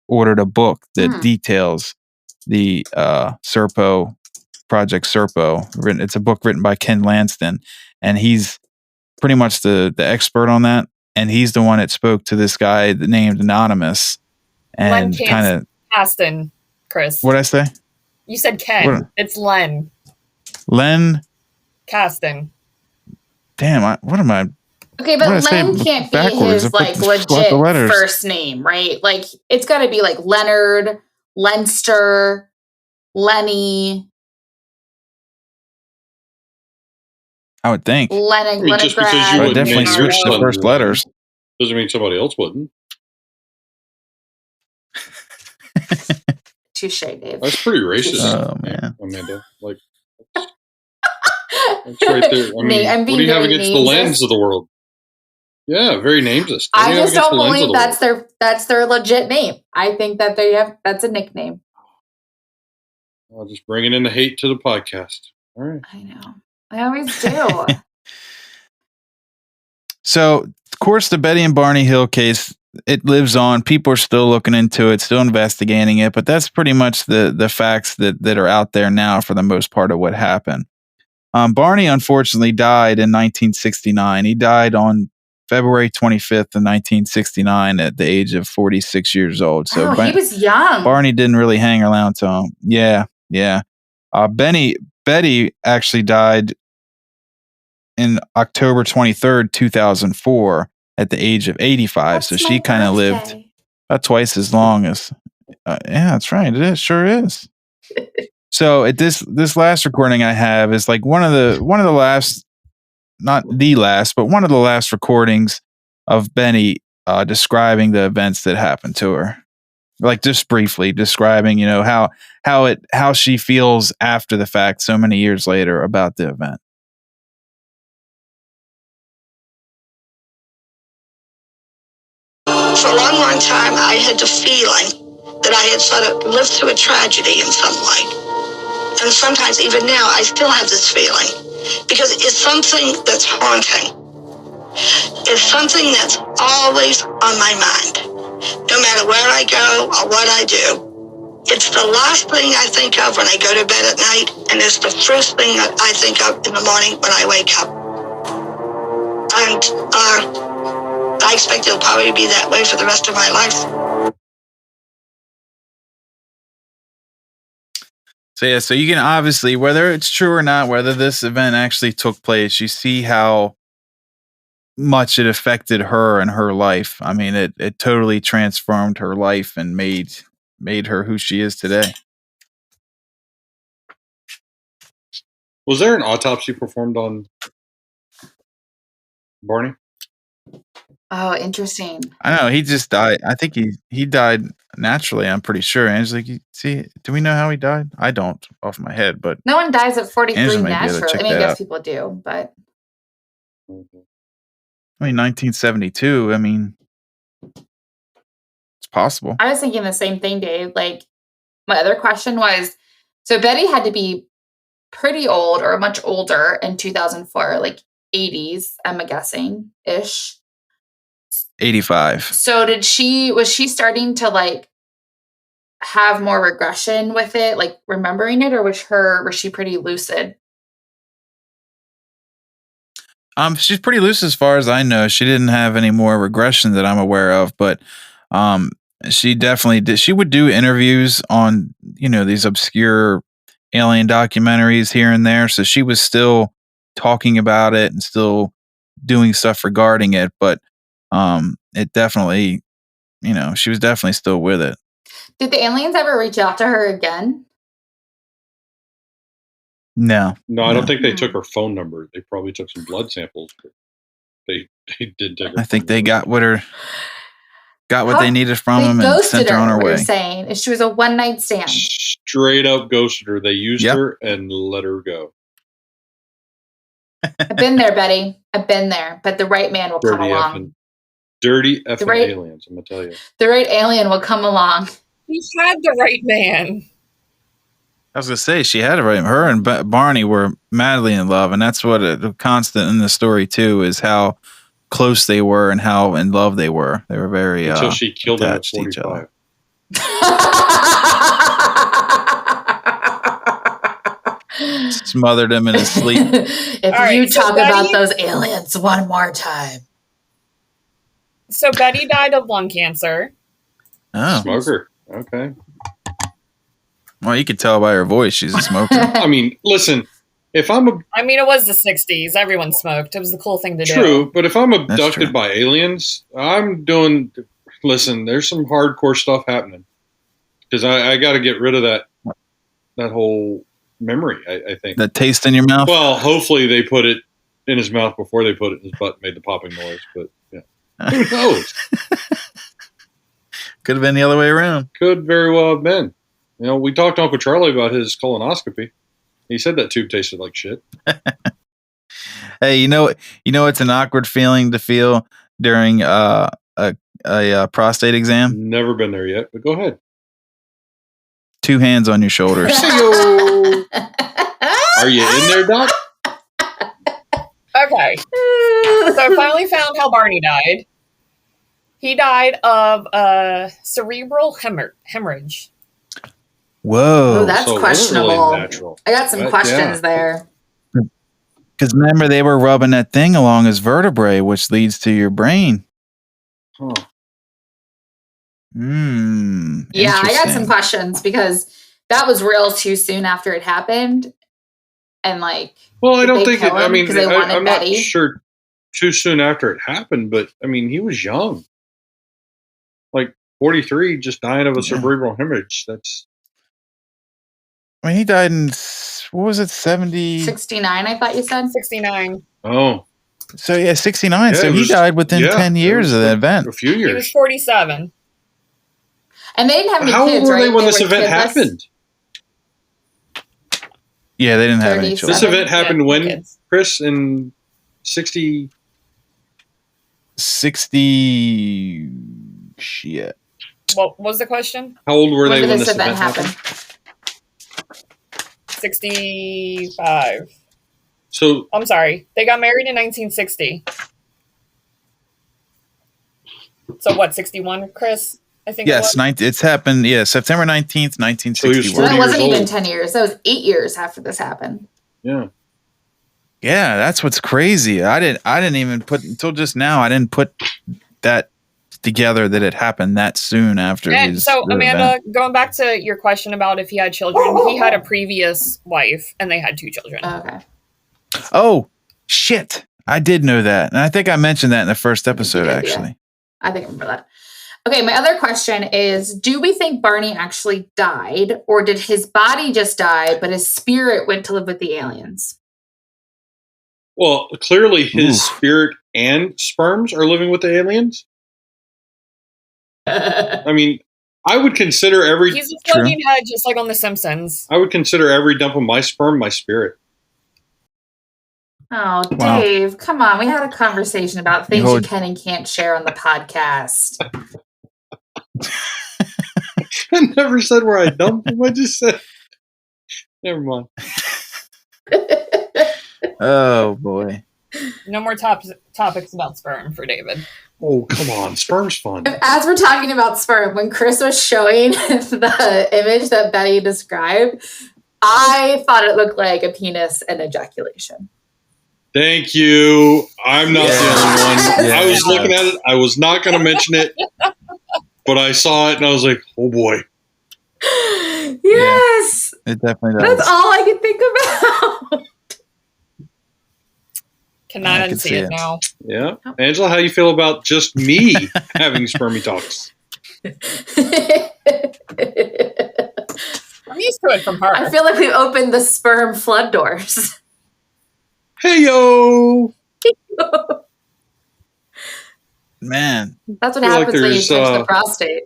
ordered a book that details the Project Serpo. It's a book written by Ken Lanston, and he's pretty much the expert on that. And he's the one that spoke to this guy named Anonymous, and kind of Aston, Chris. What'd I say? You said Ken. It's Len. Len Caston. Damn, what am I? Okay, but Len can't be his like legit first name, right? Like, it's got to be like Leonard, Lenster, Lenny. I would think. Just because you would definitely switch the first letters doesn't mean somebody else wouldn't. Touche, Dave. That's pretty racist. Oh man, Amanda. Like, that's right there. I mean, what do you have against the Lens of the world? Yeah, very namesist. I just don't believe that's their legit name. I think that that's a nickname. I'll just bringing in the hate to the podcast. All right. I know. I always do. So, of course, the Betty and Barney Hill case, it lives on. People are still looking into it, still investigating it, but that's pretty much the facts that are out there now for the most part of what happened. Barney, unfortunately, died in 1969. He died on February 25th of 1969 at the age of 46 years old. So he was young. Barney didn't really hang around to him. Yeah. Betty actually died in October 23rd, 2004 at the age of 85. So she kind of lived about twice as long as, yeah, that's right. It is. Sure is. So at this last recording I have is like one of the last, not the last, but one of the last recordings of Benny describing the events that happened to her. Like, just briefly describing, how she feels after the fact so many years later about the event. For a long, long time, I had the feeling that I had sort of lived through a tragedy in some way. And sometimes, even now, I still have this feeling. Because it's something that's haunting. It's something that's always on my mind. No matter where I go or what I do. It's the last thing I think of when I go to bed at night, and it's the first thing that I think of in the morning when I wake up. And I expect it'll probably be that way for the rest of my life. So you can obviously, whether it's true or not, whether this event actually took place, you see how much it affected her and her life. I mean, it totally transformed her life and made her who she is today. Was there an autopsy performed on Barney? Oh, interesting. I know, he just died. I think he died naturally, I'm pretty sure. Angelique, do we know how he died? I don't off my head, but no one dies at 43 naturally. I mean, I guess out. people do, but I mean, 1972, I mean, it's possible. I was thinking the same thing, Dave. Like, my other question was, so Betty had to be pretty old or much older in 2004, like 80s, I'm guessing, ish. 85. So was she starting to like have more regression with it, like remembering it, or was she pretty lucid? She's pretty loose as far as I know. She didn't have any more regression that I'm aware of, but she definitely did. She would do interviews on, these obscure alien documentaries here and there. So she was still talking about it and still doing stuff regarding it, but it definitely, she was definitely still with it. Did the aliens ever reach out to her again? No, I don't think they took her phone number. They probably took some blood samples. But they did take her. I think they got what they needed from him and sent her on her way. You're saying she was a one-night stand. Straight up ghosted her. They used her and let her go. I've been there, Betty. I've been there, but the right man will come along. Dirty effing aliens, I'm gonna tell you. The right alien will come along. He had the right man. I was gonna say she had it right. Her and Barney were madly in love, and that's what a constant in the story too is how close they were and how in love they were. They were very until she killed him at 45. Smothered him in his sleep. If you talk about those aliens one more time. So Betty died of lung cancer. Oh, smoker. Okay. Well, you could tell by her voice she's a smoker. I mean, listen, if I'm it was the 60s. Everyone smoked. It was the cool thing to do. True, but if I'm abducted by aliens, listen, there's some hardcore stuff happening. Because I got to get rid of that whole memory, I think. That taste in your mouth? Well, hopefully they put it in his mouth before they put it in his butt and made the popping noise, but yeah. Who knows? Could have been the other way around. Could very well have been. We talked to Uncle Charlie about his colonoscopy. He said that tube tasted like shit. Hey, it's an awkward feeling to feel during a prostate exam? Never been there yet, but go ahead. 2 hands on your shoulders. Are you in there, Doc? Okay. So I finally found how Barney died. He died of a cerebral hemorrhage. Whoa. Oh, that's questionable. Really I got some questions there. Because remember, they were rubbing that thing along his vertebrae, which leads to your brain. Huh. Yeah, I got some questions because that was real too soon after it happened. And I don't think I'm not sure too soon after it happened, but he was young. 43, just dying of a cerebral hemorrhage. That's. He died in, what was it, 70? 69, I thought you said? 69. Oh. So, 69. Yeah, so he died within 10 years of the event. A few years. He was 47. And they didn't have any kids, right? How old were they when this event kidless? Happened? Yeah, they didn't have any children. This event happened when, Chris? In 60? 60... Shit. What was the question? How old were they when this event happened? 65. So I'm sorry. They got married in 1960. So what, 61, Chris? I think yes, it's happened. Yeah, September 19th, 1961. So that wasn't even 10 years. That was 8 years after this happened. Yeah. Yeah, that's what's crazy. I didn't even put until just now. I didn't put that together that it happened that soon after his. So Amanda, going back to your question about if he had children, he had a previous wife and they had 2 children. Okay. Oh shit! I did know that, and I think I mentioned that in the first episode. Actually, I think I remember that. Okay, my other question is, do we think Barney actually died, or did his body just die, but his spirit went to live with the aliens? Well, clearly his spirit and sperms are living with the aliens. I would consider every... He's a floating head, just like on The Simpsons. I would consider every dump of my sperm my spirit. Oh, Dave, come on. We had a conversation about things you can and can't share on the podcast. I never said where I dumped him. I just said... Never mind. Oh, boy. No more topics about sperm for David. Oh, come on. Sperm's fun. As we're talking about sperm, when Chris was showing the image that Betty described, I thought it looked like a penis and ejaculation. Thank you. I'm not the only one. I was looking at it. I was not going to mention it, but I saw it and I was like, oh boy. Yes. Yeah, it definitely does. That's all I can think about. Cannot unsee it now. Yeah. Angela, how you feel about just me having spermy talks? I'm used to it from her. I feel like we've opened the sperm flood doors. Heyo! Man. That's what happens when you touch the prostate.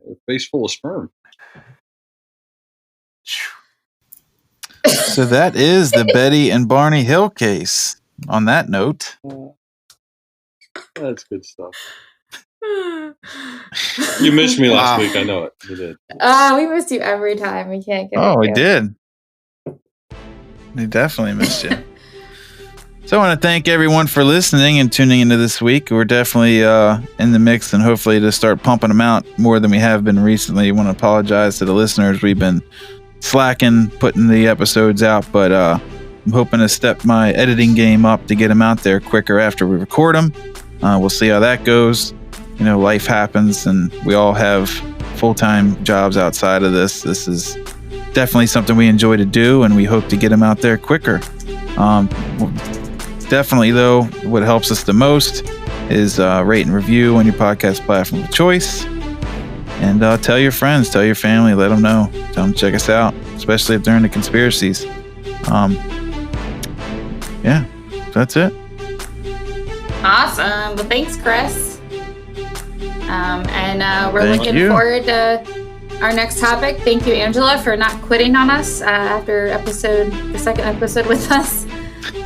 A face full of sperm. So that is the Betty and Barney Hill case. On that note. That's good stuff. You missed me last week. I know it. You did. We missed you every time. We can't get we did. We definitely missed you. So I want to thank everyone for listening and tuning into this week. We're definitely in the mix and hopefully to start pumping them out more than we have been recently. I want to apologize to the listeners. We've been slacking putting the episodes out, but I'm hoping to step my editing game up to get them out there quicker after we record them. We'll see how that goes. You know, life happens and we all have full-time jobs outside of this. This is definitely something we enjoy to do and we hope to get them out there quicker. Definitely, though, what helps us the most is rate and review on your podcast platform of choice. And tell your friends, tell your family, let them know. Tell them to check us out, especially if they're into conspiracies. Yeah, that's it. Awesome. Well, thanks, Chris. And we're looking forward to our next topic. Thank you, Angela, for not quitting on us after the second episode with us.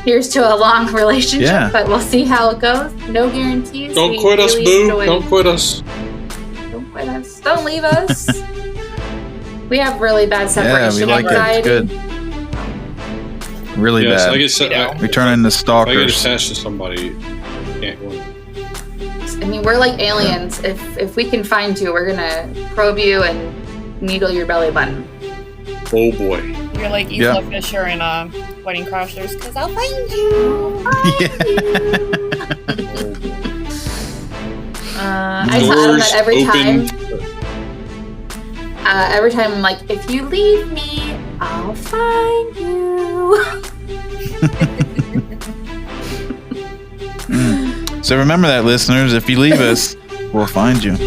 Here's to a long relationship, but we'll see how it goes. No guarantees. Don't quit us, boo. Don't quit us. Don't quit us. Don't leave us. We have really bad separation anxiety. It. It's good. Really bad. Like I said, we turn into stalkers. If I get attached to somebody, can't go. I mean, we're like aliens. If we can find you, we're gonna probe you and needle your belly button. Oh boy. You're like Isla Fisher in Wedding Crashers, because I'll find you. I tell them that every time I'm like, if you leave me, I'll find you. So remember that, listeners. If you leave us, we'll find you.